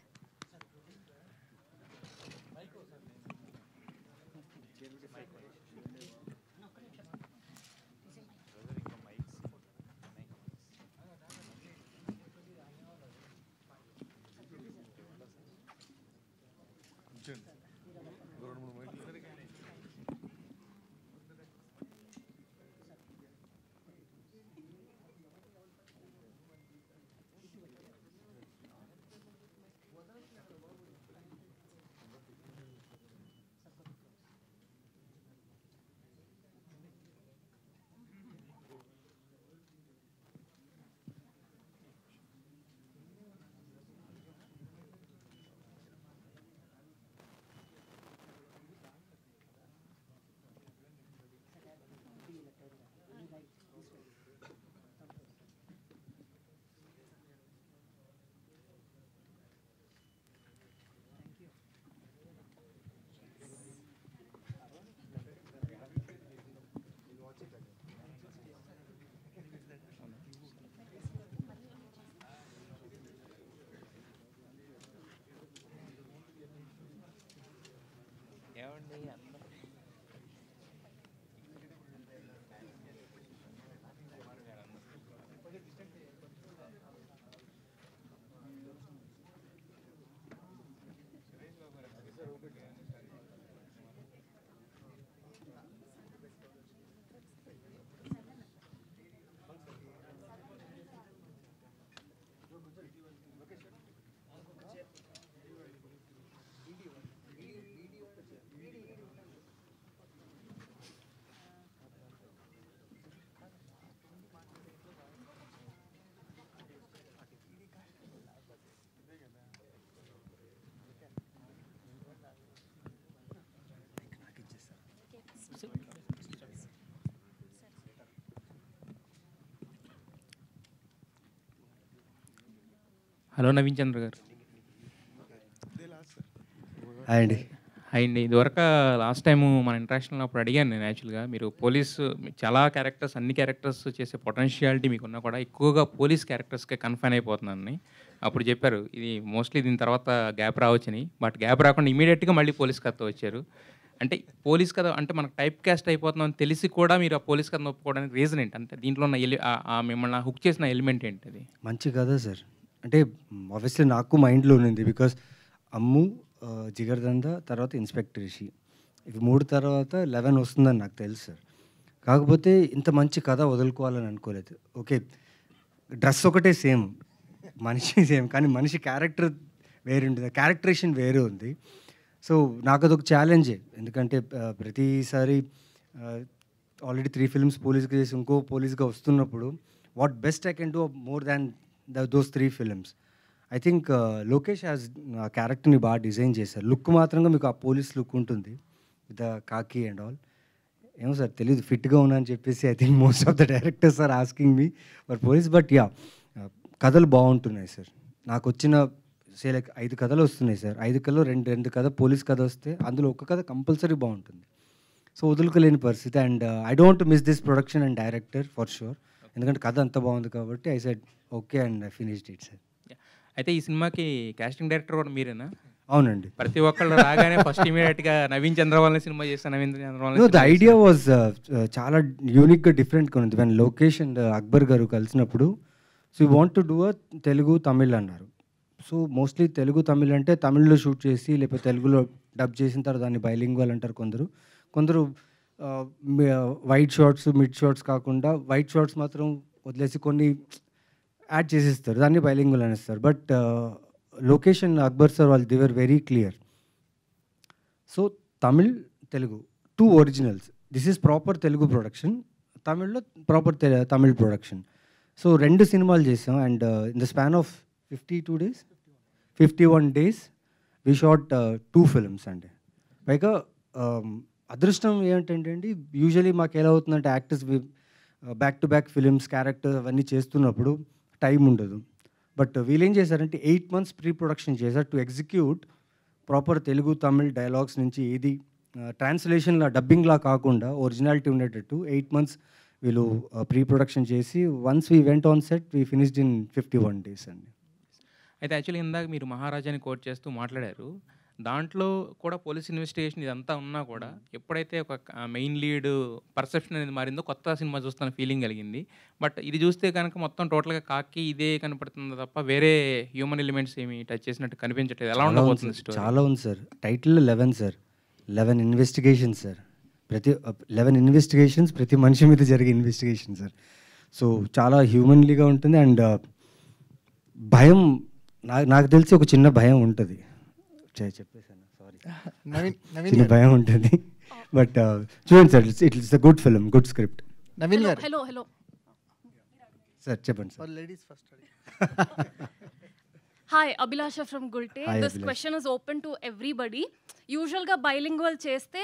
హలో నవీన్ చంద్ర గారు. హాయ్ అండి. హాయ్ అండి. ఇదివరకు లాస్ట్ టైము మన ఇంటరాక్షన్లో అప్పుడు అడిగాను నేను యాక్చువల్గా, మీరు పోలీసు చాలా క్యారెక్టర్స్, అన్ని క్యారెక్టర్స్ చేసే పొటెన్షియాలిటీ మీకున్నా కూడా ఎక్కువగా పోలీస్ క్యారెక్టర్స్కే కన్ఫైన్ అయిపోతున్నానని అప్పుడు చెప్పారు. ఇది మోస్ట్లీ దీని తర్వాత గ్యాప్ రావచ్చని, బట్ గ్యాప్ రాకుండా ఇమీడియట్గా మళ్ళీ పోలీస్ కథ వచ్చారు. అంటే పోలీస్ కథ అంటే మనకు టైప్ క్యాస్ట్ అయిపోతున్నామని తెలిసి కూడా మీరు ఆ పోలీస్ కథను ఒప్పుకోవడానికి రీజన్ ఏంటి? అంటే దీంట్లో ఉన్న మిమ్మల్ని హుక్ చేసిన ఎలిమెంట్ ఏంటి? అది మంచి కదా సార్. అంటే ఆబ్వియస్లీ నాకు మైండ్లో ఉంది, బికాస్ అమ్ము, జిగర్దందా, తర్వాత ఇన్స్పెక్టర్ రిషి, ఇవి 3 తర్వాత 11 వస్తుందని నాకు తెలుసు సార్. కాకపోతే ఇంత మంచి కథ వదులుకోవాలని అనుకోలేదు. ఓకే, డ్రెస్ ఒకటే సేమ్, మనిషి సేమ్, కానీ మనిషి క్యారెక్టర్ వేరే ఉంటుంది, క్యారెక్టరేషన్ వేరే ఉంది. సో నాకు అదొక ఛాలెంజే. ఎందుకంటే ప్రతిసారి ఆల్రెడీ 3 ఫిల్మ్స్ పోలీస్గా చేసి ఇంకో పోలీస్గా వస్తున్నప్పుడు what best I can do more than those 3 films. I think Lokesh has క్యారెక్టర్ని బాగా డిజైన్ చేశారు. లుక్ మాత్రంగా మీకు ఆ పోలీస్ లుక్ ఉంటుంది with the khaki and all. ఏమో సార్ తెలీదు, ఫిట్గా ఉన్నా అని చెప్పేసి I think most of the directors are asking me for police. But yeah, కథలు బాగుంటున్నాయి సార్. నాకు వచ్చిన లైక్ 5 కథలు వస్తున్నాయి సార్. 5 కథలో 2 కథ పోలీస్ కథ వస్తే అందులో ఒక కథ కంపల్సరీ బాగుంటుంది. సో వదులుకోలేని పరిస్థితి. And I don't miss this production and director for sure, ఎందుకంటే కథ అంత బాగుంది కాబట్టి I said okay and I finished it sir. అయితే ఈ సినిమాకి కాస్టింగ్ డైరెక్టర్ కూడా మీరేనా? అవునండి. ప్రతి ఒక్కళ్ళు రాగానే ఫస్ట్ ఇమీడియట్గా నవీన్ చంద్రవాలని సినిమా చేస్తాను, Naveen చంద్రవాలని. No, the idea was చాలా యూనిక్గా డిఫరెంట్గా ఉంది. వెన్ లోకేష్ అండ్ అక్బర్ గారు కలిసినప్పుడు so you want to do a Telugu Tamil అన్నారు. సో మోస్ట్లీ తెలుగు తమిళ్ అంటే తమిళ్లో షూట్ చేసి లేకపోతే తెలుగులో డబ్ చేసిన తర్వాత దాన్ని బైలింగ్వల్ అంటారు కొందరు వైట్ షార్ట్స్ మిడ్ షార్ట్స్ కాకుండా వైట్ షార్ట్స్ మాత్రం వదిలేసి కొన్ని యాడ్ చేసేస్తారు, దాన్ని బైలింగ్వల్ అనేస్తారు. But Lokesh and Akbar sir వాళ్ళు they were very clear. So Tamil Telugu 2 originals, this is proper Telugu production, తమిళ్లో ప్రాపర్ తమిళ్ ప్రొడక్షన్. సో 2 సినిమాలు చేసాం and in the span of 51 days we shot 2 films అండి. పైగా అదృష్టం ఏంటంటే అండి, యూజువలీ మాకు ఎలా అవుతుందంటే actors back to back films character అవన్నీ చేస్తున్నప్పుడు టైం ఉండదు. బట్ వీళ్ళేం చేశారంటే 8 months ప్రీ ప్రొడక్షన్ చేశారు to execute proper Telugu Tamil dialogues నుంచి ఏది ట్రాన్స్లేషన్లా డబ్బింగ్లా కాకుండా ఒరిజినాలిటీ ఉండేటట్టు 8 months వీళ్ళు ప్రీ ప్రొడక్షన్ చేసి once we went on set we finished in 51 days అండి. అయితే యాక్చువల్లీ ఇందాక మీరు మహారాజాని కోట్ చేస్తూ మాట్లాడారు, దాంట్లో కూడా పోలీస్ ఇన్వెస్టిగేషన్ ఇదంతా ఉన్నా కూడా ఎప్పుడైతే ఒక మెయిన్ లీడ్ పర్సెప్షన్ అనేది మారిందో కొత్త సినిమా చూస్తున్న ఫీలింగ్ కలిగింది. బట్ ఇది చూస్తే కనుక మొత్తం టోటల్గా కాకి ఇదే కనపడుతుంది తప్ప వేరే హ్యూమన్ ఎలిమెంట్స్ ఏమి టచ్ చేసినట్టు కనిపించట్లేదు. ఎలా ఉండబోతుంది స్టోరీ? చాలా ఉంది sir. Title 11 sir, 11 investigations sir. 11 investigations, ప్రతి మనిషి మీద జరిగే ఇన్వెస్టిగేషన్ సార్. సో చాలా హ్యూమన్లీగా ఉంటుంది అండ్ భయం నాకు తెలిసి ఒక చిన్న భయం ఉంటుంది, చెప్పేసాను సారీ, చిన్న భయం ఉంటుంది. బట్ చూడండి sir, it's a good film, good script. Naveen గారు, హలో సార్ చెప్పండి sir. Ladies first. Hi, Abhilasha from Gulte. Hi, This Abhilasha. question is open to everybody. Usually, bilingual cheste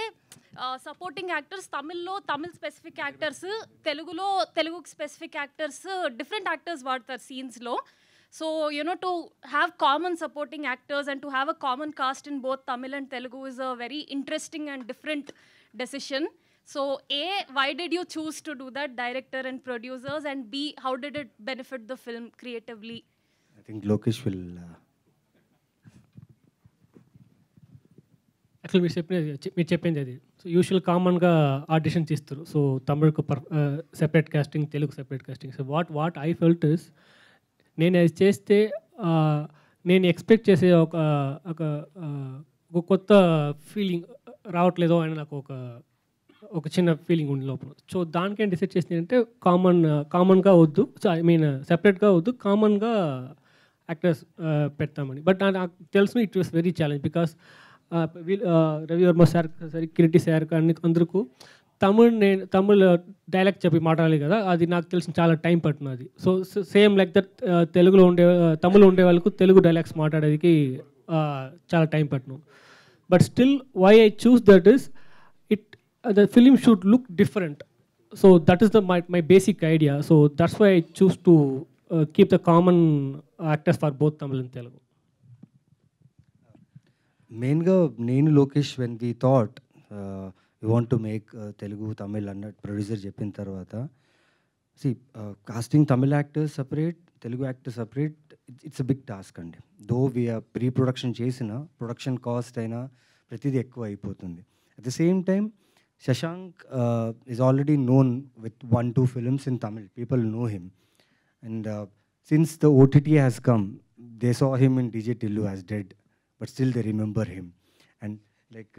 supporting actors, Tamil specific actors, Telugu specific actors, different actors vaadtaru scenes lo. So, to have common supporting actors and to have a common cast in both Tamil and Telugu is a very interesting and different decision. So, A, why did you choose to do that, director and producers? And B, how did it benefit the film creatively? I think Lokesh will... actually మీరు చెప్పింది అది. So usual కామన్గా audition తీస్తారు. So తమిళ్కు separate casting, Telugu separate casting. So what I felt is, నేను అది చేస్తే నేను ఎక్స్పెక్ట్ చేసే ఒక కొత్త ఫీలింగ్ రావట్లేదో అని నాకు ఒక చిన్న ఫీలింగ్ ఉంది లోపల. సో దానికేం డిసైడ్ చేసింది అంటే కామన్గా వద్దు, సో ఐ మీన్ సెపరేట్గా వద్దు, కామన్గా యాక్టర్స్ పెడతామని. బట్ నాకు తెలుసు it was very challenge because Ravi Varma sir సరే, కిరీటి సార్ కానీ అందరికీ తమిళ్ డైలాగ్ చెప్పి మాట్లాడాలి కదా, అది నాకు తెలిసిన చాలా టైం పట్టినది. So same like that Tamil ఉండే వాళ్ళకు తెలుగు డైలాగ్స్ మాట్లాడేది చాలా టైం పట్టిను. But still why I choose that is the film should look different. So that is my basic idea. So that's why I choose to keep the common actors for both Tamil and Telugu. మెయిన్గా నేను Lokesh when we thought you want to make Telugu Tamil అన్నట్టు producer చెప్పిన తర్వాత, see casting Tamil actors separate, Telugu actors separate, it's a big task అండి. Though we're pre production చేసిన production cost అయినా ప్రతిదీ ఎక్కువ అయిపోతుంది. At the same time Shashank is already known with 1-2 films in Tamil. People know him. And since the OTT has come, they saw him in DJ Tillu as dead, but still they remember him. And like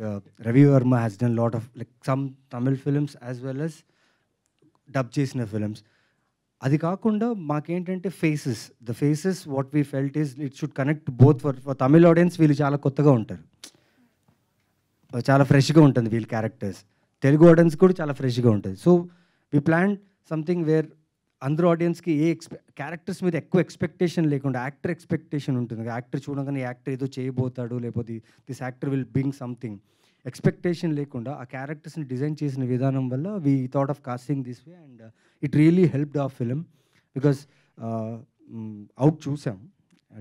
Ravi Verma has done a lot of like some Tamil films as well as dub chesina films. అది కాకుండా మాకేంటంటే the faces what we felt is it should connect both for Tamil audience. వీళ్ళు చాలా కొత్తగా ఉంటారు, చాలా ఫ్రెష్గా ఉంటుంది వీళ్ళ క్యారెక్టర్స్. తెలుగు ఆడియన్స్ కూడా చాలా ఫ్రెష్గా ఉంటుంది. So we plan something where అందరూ ఆడియన్స్కి క్యారెక్టర్స్ మీద ఎక్కువ ఎక్స్పెక్టేషన్ లేకుండా యాక్టర్ ఎక్స్పెక్టేషన్ ఉంటుంది. యాక్టర్ చూడగానే యాక్టర్ ఏదో చేయబోతాడు, లేకపోతే this actor will bring something expectation లేకుండా ఆ క్యారెక్టర్స్ని డిజైన్ చేసిన విధానం వల్ల we thought of casting this way and it really helped our film. Because out చూసాం,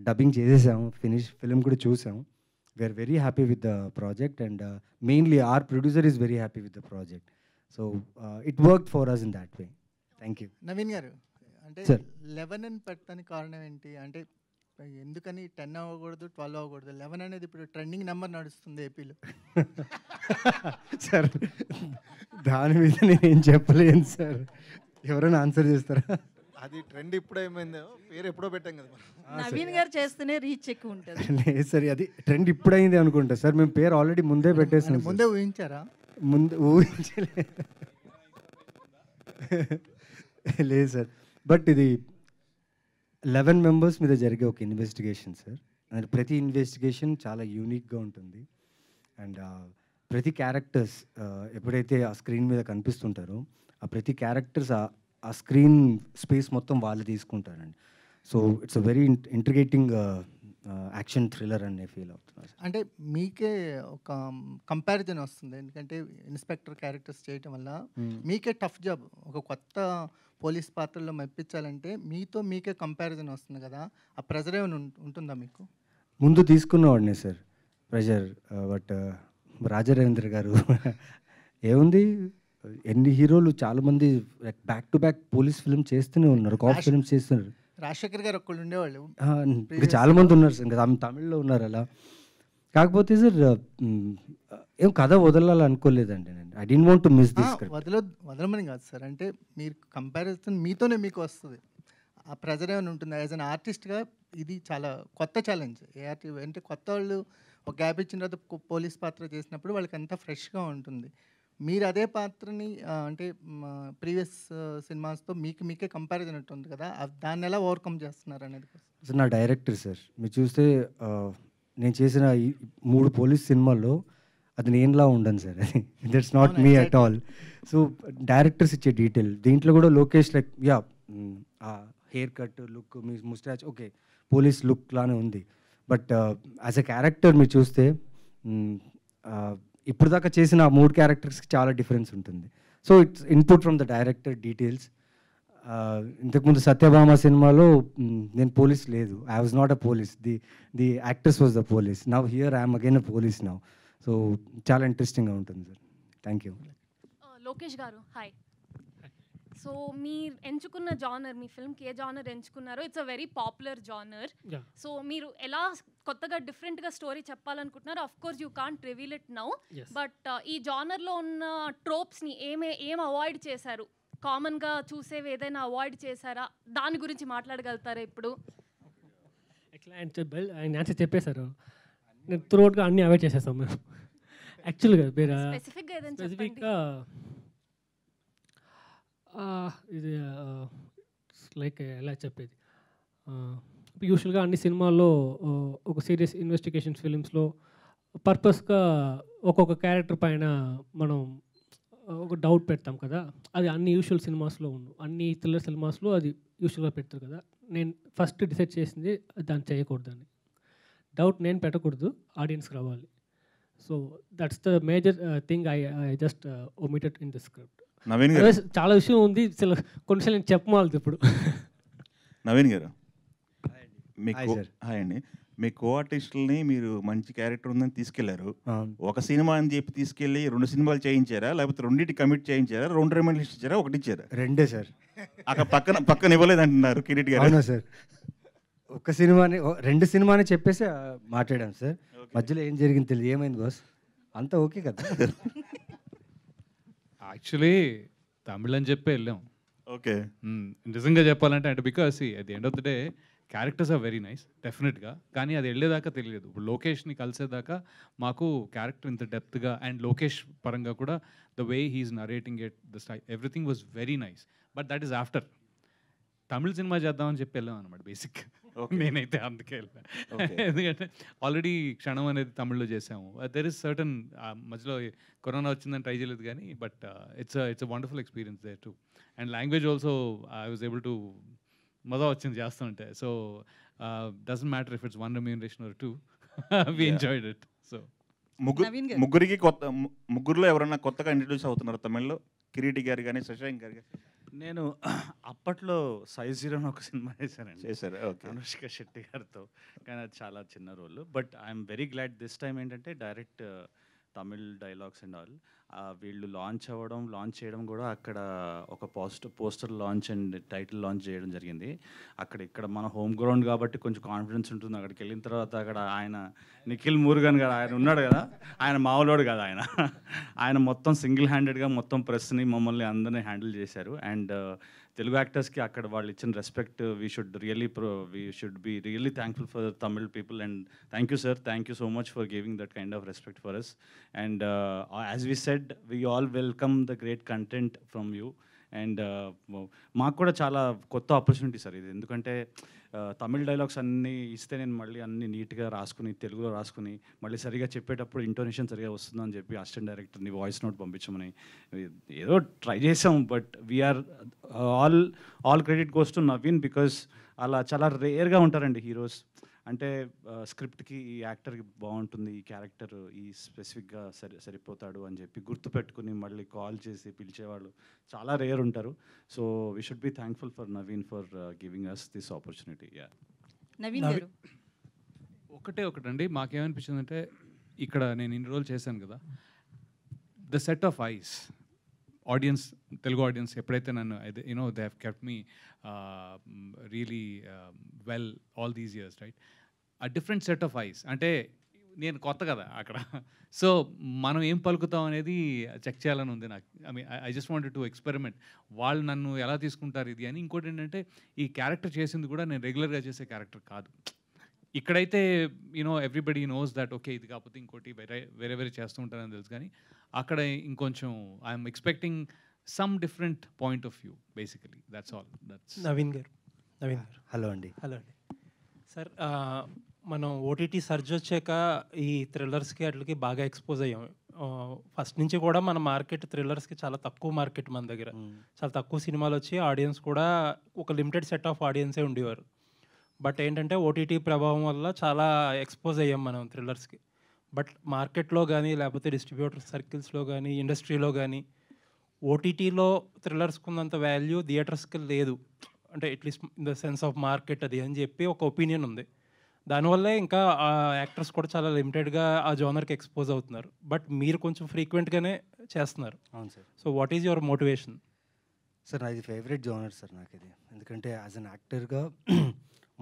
డబ్బింగ్ చేసేసాము, ఫినిష్ ఫిలిం కూడా చూసాం. We're very happy with the project and mainly our producer is very happy with the project. So it work for us in that way. Thank you. Naveen garu, అంటే sir 11 అని పెట్టడానికి కారణం ఏంటి? అంటే ఎందుకని 10 అవ్వకూడదు, 12 అవ్వకూడదు? 11 అనేది ఇప్పుడు ట్రెండింగ్ నెంబర్ నడుస్తుంది ఏపీలో. సార్ దాని మీద నేనేం చెప్పలేను సార్, ఎవరైనా ఆన్సర్ చేస్తారా? అది ట్రెండ్ ఇప్పుడు ఏమైందో, పేరు ఎప్పుడో పెట్టాం కదా. నవీన్ గారు చేస్తేనే రీచ్ ఎక్కువ ఉంటుంది. లేదు సార్, అది ట్రెండ్ ఇప్పుడైంది అనుకుంటా సార్. మేము పేరు ఆల్రెడీ ముందే పెట్టేసాం. ముందే ఊహించారా? ముందు ఊహించలే లేదు సార్. బట్ ఇది 11 మెంబర్స్ మీద జరిగే ఒక ఇన్వెస్టిగేషన్ సార్. అండ్ ప్రతి ఇన్వెస్టిగేషన్ చాలా యూనిక్గా ఉంటుంది. అండ్ ప్రతి క్యారెక్టర్స్ ఎప్పుడైతే ఆ స్క్రీన్ మీద కనిపిస్తుంటారో ఆ ప్రతి క్యారెక్టర్స్ ఆ స్క్రీన్ స్పేస్ మొత్తం వాళ్ళు తీసుకుంటారండి. So it's a very intriguing action thriller అని ఫీల్ అవుతున్నారు. అంటే మీకే ఒక కంపారిజన్ వస్తుంది, ఎందుకంటే ఇన్స్పెక్టర్ క్యారెక్టర్స్ చేయటం వల్ల మీకే టఫ్ జాబ్. ఒక కొత్త పోలీస్ పాత్రలో మెప్పించాలంటే మీకే కంపారిజన్ వస్తుంది కదా, ఆ ప్రెజర్ ఏమైనా ఉంటుందా మీకు? ముందు తీసుకున్నవాడినే సార్ ప్రెషర్. బట్ రాజారేంద్ర గారు ఏముంది, ఎన్ని హీరోలు చాలామంది back to back police film చేస్తూనే ఉన్నారు, కాప్ ఫిల్మ్స్ చేస్తున్నారు. రాజశేఖర్ గారు ఒక్కళ్ళు ఉండేవాళ్ళు, ఇంకా చాలామంది ఉన్నారు సార్, ఇంకా తమిళ్లో ఉన్నారు అలా. కాకపోతే సార్ ఏం కథ వదలాలనుకోలేదండి నేను. I don't want to miss this script. వదలమని కాదు సార్, అంటే మీరు కంపారిజన్ మీతోనే మీకు వస్తుంది. ఆ ప్రెజర్ ఏమైనా ఉంటుందా? యాజ్ అన్ ఆర్టిస్ట్గా ఇది చాలా కొత్త ఛాలెంజ్. అంటే కొత్త వాళ్ళు ఒక గ్యాప్ ఇచ్చిన తర్వాత పోలీస్ పాత్ర చేసినప్పుడు వాళ్ళకి అంతా ఫ్రెష్గా ఉంటుంది. మీరు అదే పాత్రని అంటే ప్రీవియస్ సినిమాస్తో మీకే కంపారిజన్ ఉంటుంది కదా, దాన్ని ఎలా ఓవర్కమ్ చేస్తున్నారు అనేది. సార్ నా డైరెక్టర్ సార్, మీరు చూస్తే నేను చేసిన ఈ 3 పోలీస్ సినిమాల్లో అది నేనులా ఉండను సార్. అది that's not me at all. So directors ఇచ్చే డీటెయిల్ దీంట్లో కూడా Lokesh like yeah hair cut look, మీ ముస్టాచ్ ఓకే పోలీస్ లుక్ లానే ఉంది. బట్ యాజ్ ఎ క్యారెక్టర్ మీరు చూస్తే ఇప్పుడు దాకా చేసిన ఆ 3 క్యారెక్టర్స్కి చాలా డిఫరెన్స్ ఉంటుంది. So it's input from the director details. ఇంతకుముందు సత్యభామ సినిమాలో నేను పోలీస్ లేదు, I was not a police, the actors was the police. Now here I'm again a police now. So చాలా ఇంట్రెస్టింగ్గా ఉంటుంది సార్. Thank you. లోకేష్ గారు హాయ్. సో మీరు ఎంచుకున్న జానర్, మీ ఫిల్మ్కి ఏ జానర్ ఎంచుకున్నారో it's a very popular genre. So మీరు ఎలా కొత్తగా డిఫరెంట్గా స్టోరీ చెప్పాలనుకుంటున్నారు? Of course you can't reveal it now, but ఈ జానర్లో ఉన్న ట్రోప్స్ని ఏం అవాయిడ్ చేశారు? కామన్గా చూసేవి ఏదైనా అవాయిడ్ చేశారా? దాని గురించి మాట్లాడగలుగుతారా ఇప్పుడు? ఎట్లా ఆయన ఆన్సర్ చెప్పేశారు. నేను త్రూఅవుట్గా అన్నీ అవాయిడ్ చేసేస్తాం మేము. యాక్చువల్గా మీరు స్పెసిఫిక్గా ఇది లైక్ ఎలా చెప్పేది, యూజువల్గా అన్ని సినిమాల్లో ఒక సీరియస్ ఇన్వెస్టిగేషన్ ఫిలిమ్స్లో పర్పస్గా ఒక్కొక్క క్యారెక్టర్ పైన మనం ఒక డౌట్ పెడతాం కదా, అది అన్ని యూజువల్ సినిమాస్లో అన్ని థ్రిల్లర్ సినిమాస్లో అది యూజువల్గా పెడతారు కదా. నేను ఫస్ట్ డిసైడ్ చేసింది దాన్ని చేయకూడదని. డౌట్ నేను పెట్టకూడదు, ఆడియన్స్కి రావాలి. So that's the major thing I just omitted in the script. Naveen గారు, చాలా విషయం ఉంది, కొన్నిసార్లు నేను చెప్పమాలదు ఇప్పుడు. నవీన్ గారు హాయ్ అండి. మీ కో ఆర్టిస్టులని మీరు మంచి క్యారెక్టర్ ఉందని తీసుకెళ్లారు. ఒక సినిమా అని చెప్పి తీసుకెళ్ళి 2 సినిమాలు చేయించారా, లేకపోతే 2 కమిట్ చేయించారా, 2 రిమైండ్ లిస్ట్ ఇచ్చారా, 1 ఇచ్చారా? 2 సార్. అక్కడ పక్కన ఇవ్వలేదు అంటున్నారు కిరీట్ గారు. అవునా సార్, ఒక సినిమాని 2 సినిమాని చెప్పేసి మాట్లాడాం సార్. మధ్యలో ఏం జరిగింది తెలియదు. ఏమైంది బాస్? అంతా ఓకే కదా? యాక్చువల్లీ తమిళ్ అని చెప్పి వెళ్ళాం. ఓకే, నిజంగా చెప్పాలంటే అంటే because at the end of the day characters are very nice డెఫినెట్గా, కానీ అది వెళ్ళేదాకా తెలియదు. ఇప్పుడు లోకేష్ని కలిసేదాకా మాకు క్యారెక్టర్ ఇంత డెప్త్గా అండ్ లోకేష్ పరంగా కూడా the way he's narrating it, the style, everything was very nice. But that is after Tamil cinema చేద్దామని చెప్పి వెళ్ళాం అనమాట బేసిక్. నేనైతే అందుకే వెళ్ళాను, ఎందుకంటే ఆల్రెడీ క్షణం అనేది తమిళ్లో చేసాము. దెర్ ఇస్ సర్టన్ మధ్యలో కరోనా వచ్చిందని ట్రై చేయలేదు కానీ, but it's a wonderful experience there too. And language also I was able to మజా వచ్చింది చేస్తుంటే. So doesn't matter if it's 1 remuneration or 2, we enjoyed it. So ముగ్గురిలో ఎవరన్నా కొత్తగా ఇంట్రడ్యూస్ అవుతున్నారు తమిళ్లో? కిరీటి గారు కానీ, శశాంక్ గారు కానీ? నేను అప్పట్లో సైజ్ జీరో అని ఒక సినిమా చేశానండి. చేశారా? ఓకే. అనుష్క శెట్టి గారితో. కానీ అది చాలా చిన్న role. But I'm very glad this time ఏంటంటే direct Tamil dialogues and all. వీళ్ళు లాంచ్ చేయడం కూడా అక్కడ ఒక poster launch and title launch చేయడం జరిగింది. ఇక్కడ మన హోమ్ గ్రౌండ్ కాబట్టి కొంచెం కాన్ఫిడెన్స్ ఉంటుంది. అక్కడికి వెళ్ళిన తర్వాత అక్కడ ఆయన నిఖిల్ మురుగన్ గారు ఆయన ఉన్నాడు కదా, ఆయన మామూలోడు కదా ఆయన మొత్తం సింగిల్ హ్యాండెడ్గా మొత్తం ప్రెస్ని మమ్మల్ని అందరినీ హ్యాండిల్ చేశారు. అండ్ తెలుగు యాక్టర్స్కి అక్కడ వాళ్ళు ఇచ్చిన respect we should be really thankful for Tamil people. And thank you sir, thank you so much for giving that kind of respect for us. And as we said, we all welcome the great content from you. And మాకు కూడా చాలా కొత్త opportunity sir ఇది. ఎందుకంటే Tamil dialogues అన్నీ ఇస్తే నేను మళ్ళీ అన్నీ నీట్గా రాసుకుని తెలుగులో రాసుకుని మళ్ళీ సరిగా చెప్పేటప్పుడు ఇంటోనేషన్ సరిగా వస్తుందని చెప్పి అసిస్టెంట్ డైరెక్టర్ని వాయిస్ నోట్ పంపించమని ఏదో ట్రై చేసాం. But we're all credit goes to Naveen, because అలా చాలా రేర్గా ఉంటారండి హీరోస్. అంటే స్క్రిప్ట్కి ఈ యాక్టర్కి బాగుంటుంది, ఈ క్యారెక్టర్ ఈ స్పెసిఫిక్గా సరిపోతాడు అని చెప్పి గుర్తుపెట్టుకుని మళ్ళీ కాల్ చేసి పిలిచేవాళ్ళు చాలా రేర్ ఉంటారు. So we should be thankful for Naveen for giving us this opportunity. Naveen garu ఒకటండి, మాకేమనిపించిందంటే ఇక్కడ నేను ఇన్ని రోజులు చేశాను కదా, the set of eyes audience, Telugu audience ఎప్పుడైతే నన్ను they have kept me really well all these years, right? ఆ డిఫరెంట్ సెట్ ఆఫ్ ఐస్. అంటే నేను కొత్త కదా అక్కడ, సో మనం ఏం పలుకుతాం అనేది చెక్ చేయాలని ఉంది నాకు. I just wanted to experiment, వాళ్ళు నన్ను ఎలా తీసుకుంటారు ఇది అని. ఇంకోటి ఏంటంటే ఈ క్యారెక్టర్ చేసింది కూడా నేను రెగ్యులర్గా చేసే క్యారెక్టర్ కాదు. ఇక్కడైతే ఎవ్రీబడి నోస్ దట్ ఓకే ఇది కాకపోతే ఇంకోటి వేరే చేస్తూ ఉంటారని తెలుసు. కానీ అక్కడ ఇంకొంచెం I'm expecting some different point of view basically. That's all. Naveen గారు హలో అండి. సార్, మనం ఓటీటీ సర్చ్ వచ్చాక ఈ థ్రిల్లర్స్కి వాటికి బాగా ఎక్స్పోజ్ అయ్యాం. ఫస్ట్ నుంచి కూడా మన మార్కెట్ థ్రిల్లర్స్కి చాలా తక్కువ మార్కెట్ మన దగ్గర. చాలా తక్కువ సినిమాలు వచ్చి ఆడియన్స్ కూడా ఒక లిమిటెడ్ సెట్ ఆఫ్ ఆడియన్సే ఉండేవారు. బట్ ఏంటంటే ఓటీటీ ప్రభావం వల్ల చాలా ఎక్స్పోజ్ అయ్యాం మనం థ్రిల్లర్స్కి. బట్ మార్కెట్లో కానీ లేకపోతే డిస్ట్రిబ్యూటర్ సర్కిల్స్లో కానీ ఇండస్ట్రీలో కానీ ఓటీటీలో థ్రిల్లర్స్కి ఉన్నంత వాల్యూ థియేటర్స్కి లేదు. అంటే at least in the sense of market అది అని చెప్పి ఒక ఒపీనియన్ ఉంది. దానివల్లే ఇంకా యాక్టర్స్ కూడా చాలా లిమిటెడ్గా ఆ జోనర్కి ఎక్స్పోజ్ అవుతున్నారు. బట్ మీరు కొంచెం ఫ్రీక్వెంట్గానే చేస్తున్నారు. అవును sir. So what is your motivation? Sir నాది ఫేవరెట్ జోనర్ సార్ నాకు ఇది. ఎందుకంటే యాజ్ అన్ యాక్టర్గా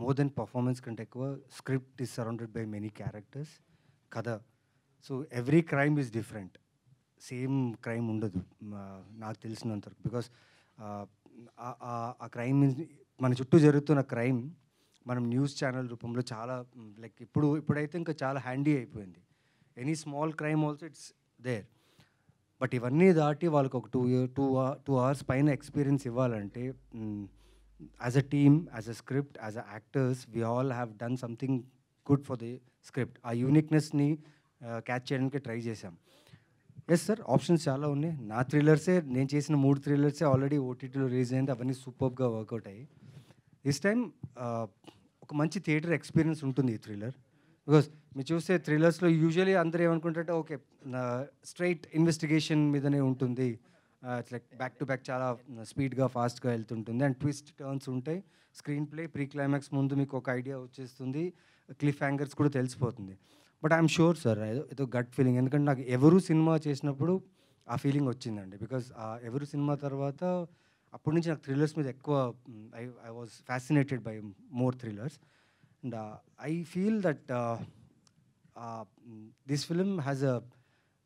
మోర్ దెన్ పర్ఫార్మెన్స్ కంటే ఎక్కువ script is surrounded by many characters, కథ. So every crime is different, same crime ఉండదు నాకు తెలిసినంతవరకు. బికాస్ ఆ క్రైమ్ మన చుట్టూ జరుగుతున్న క్రైమ్ మనం న్యూస్ ఛానల్ రూపంలో చాలా లైక్ ఇప్పుడైతే ఇంకా చాలా హ్యాండీ అయిపోయింది. Any small crime also it's there. But ఇవన్నీ దాటి వాళ్ళకి ఒక 2 hours పైన ఎక్స్పీరియన్స్ ఇవ్వాలంటే as a team, as a script, as a actors, we all have done something good for the script. ఆ యూనిక్నెస్ని క్యాచ్ చేయడానికి ట్రై చేశాం. ఎస్ సార్, ఆప్షన్స్ చాలా ఉన్నాయి. నా థ్రిల్లర్సే, నేను చేసిన 3 థ్రిల్లర్సే ఆల్రెడీ ఓటీటీలో రిలీజ్ అయింది. అవన్నీ సూపర్గా వర్కౌట్ అయ్యాయి. దిస్ టైం ఒక మంచి థియేటర్ ఎక్స్పీరియన్స్ ఉంటుంది ఈ థ్రిల్లర్. బికాస్ మీరు చూస్తే థ్రిల్లర్స్లో యూజువలీ అందరూ ఏమనుకుంటారంటే ఓకే స్ట్రైట్ ఇన్వెస్టిగేషన్ మీదనే ఉంటుంది, it's like back to back చాలా స్పీడ్గా ఫాస్ట్గా వెళ్తుంటుంది అండ్ ట్విస్ట్ టర్న్స్ ఉంటాయి. స్క్రీన్ ప్లే ప్రీ క్లైమాక్స్ ముందు మీకు ఒక ఐడియా వచ్చేస్తుంది, క్లిఫ్ హ్యాంగర్స్ కూడా తెలిసిపోతుంది. బట్ ఐఎమ్ షూర్ సార్ ఏదో గట్ ఫీలింగ్, ఎందుకంటే నాకు ఎవరు సినిమా చేసినప్పుడు ఆ ఫీలింగ్ వచ్చిందండి. బికాజ్ ఎవరు సినిమా తర్వాత అప్పటి నుంచి నాకు థ్రిల్లర్స్ మీద ఎక్కువ I was fascinated by more thrillers. And I feel that this film has a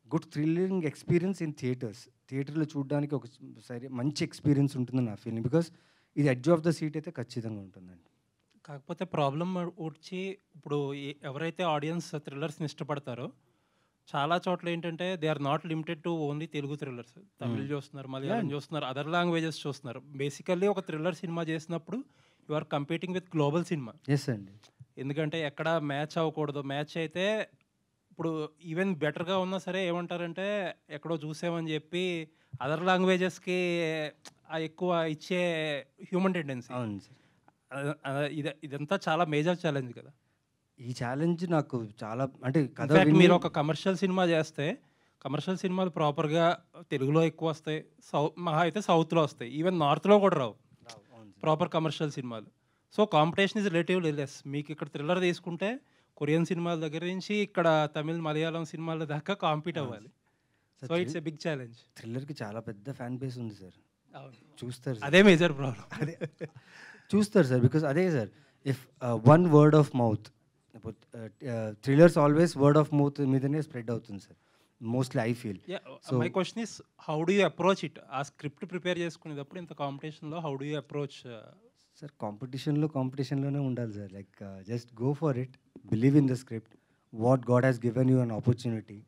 good thrilling experience in theatres. థియేటర్లో చూడడానికి ఒక సరే మంచి ఎక్స్పీరియన్స్ ఉంటుందని నా ఫీలింగ్. బికాస్ ఇది ఎడ్జ్ ఆఫ్ ద సీట్ అయితే ఖచ్చితంగా ఉంటుందండి. కాకపోతే ప్రాబ్లం వచ్చి ఇప్పుడు ఎవరైతే ఆడియన్స్ థ్రిల్లర్స్ని ఇష్టపడతారో చాలా చోట్ల ఏంటంటే they are not limited to only Telugu thrillers. Tamil చూస్తున్నారు, మలయాళం చూస్తున్నారు, అదర్ లాంగ్వేజెస్ చూస్తున్నారు. బేసికల్లీ ఒక థ్రిల్లర్ సినిమా చేసినప్పుడు you are competing with global cinema. Yes అండి. ఎందుకంటే ఎక్కడ మ్యాచ్ అవ్వకూడదు. మ్యాచ్ అయితే ఇప్పుడు ఈవెన్ బెటర్గా ఉన్నా సరే ఏమంటారంటే ఎక్కడో చూసామని చెప్పి అదర్ లాంగ్వేజెస్కి ఎక్కువ ఇచ్చే హ్యూమన్ టెండెన్సీ. అవును సార్. ఇదంతా చాలా మేజర్ ఛాలెంజ్ కదా. ఈ ఛాలెంజ్ నాకు చాలా అంటే మీరు ఒక కమర్షియల్ సినిమా చేస్తే కమర్షియల్ సినిమాలు ప్రాపర్గా తెలుగులో ఎక్కువ వస్తాయి, మహా అయితే సౌత్లో వస్తాయి, ఈవెన్ నార్త్లో కూడా రావు ప్రాపర్ కమర్షియల్ సినిమాలు. So competition is relatively less. మీకు ఇక్కడ థ్రిల్లర్ తీసుకుంటే కొరియన్ సినిమాల దగ్గర నుంచి ఇక్కడ తమిళ్ మలయాళం సినిమాల దాకా కాంపీట్ అవ్వాలి. So it's a big challenge. థ్రిల్లర్కి చాలా పెద్ద ఫ్యాన్ బేస్ ఉంది సార్. చూస్తారు అదే మేజర్ ప్రాబ్లం. అదే చూస్తారు సార్, బికాస్ అదే sir, if one word of mouth, thrillers always word of mouth మీదనే స్ప్రెడ్ అవుతుంది sir mostly I feel. So my question is how do you approach it? ఆ script prepare చేసుకునేటప్పుడు ఇంత కాంపిటీషన్లో how do you approach? Sir కాంపిటీషన్లోనే ఉండాలి sir. Like just go for it, believe in the script, what God has given you an opportunity.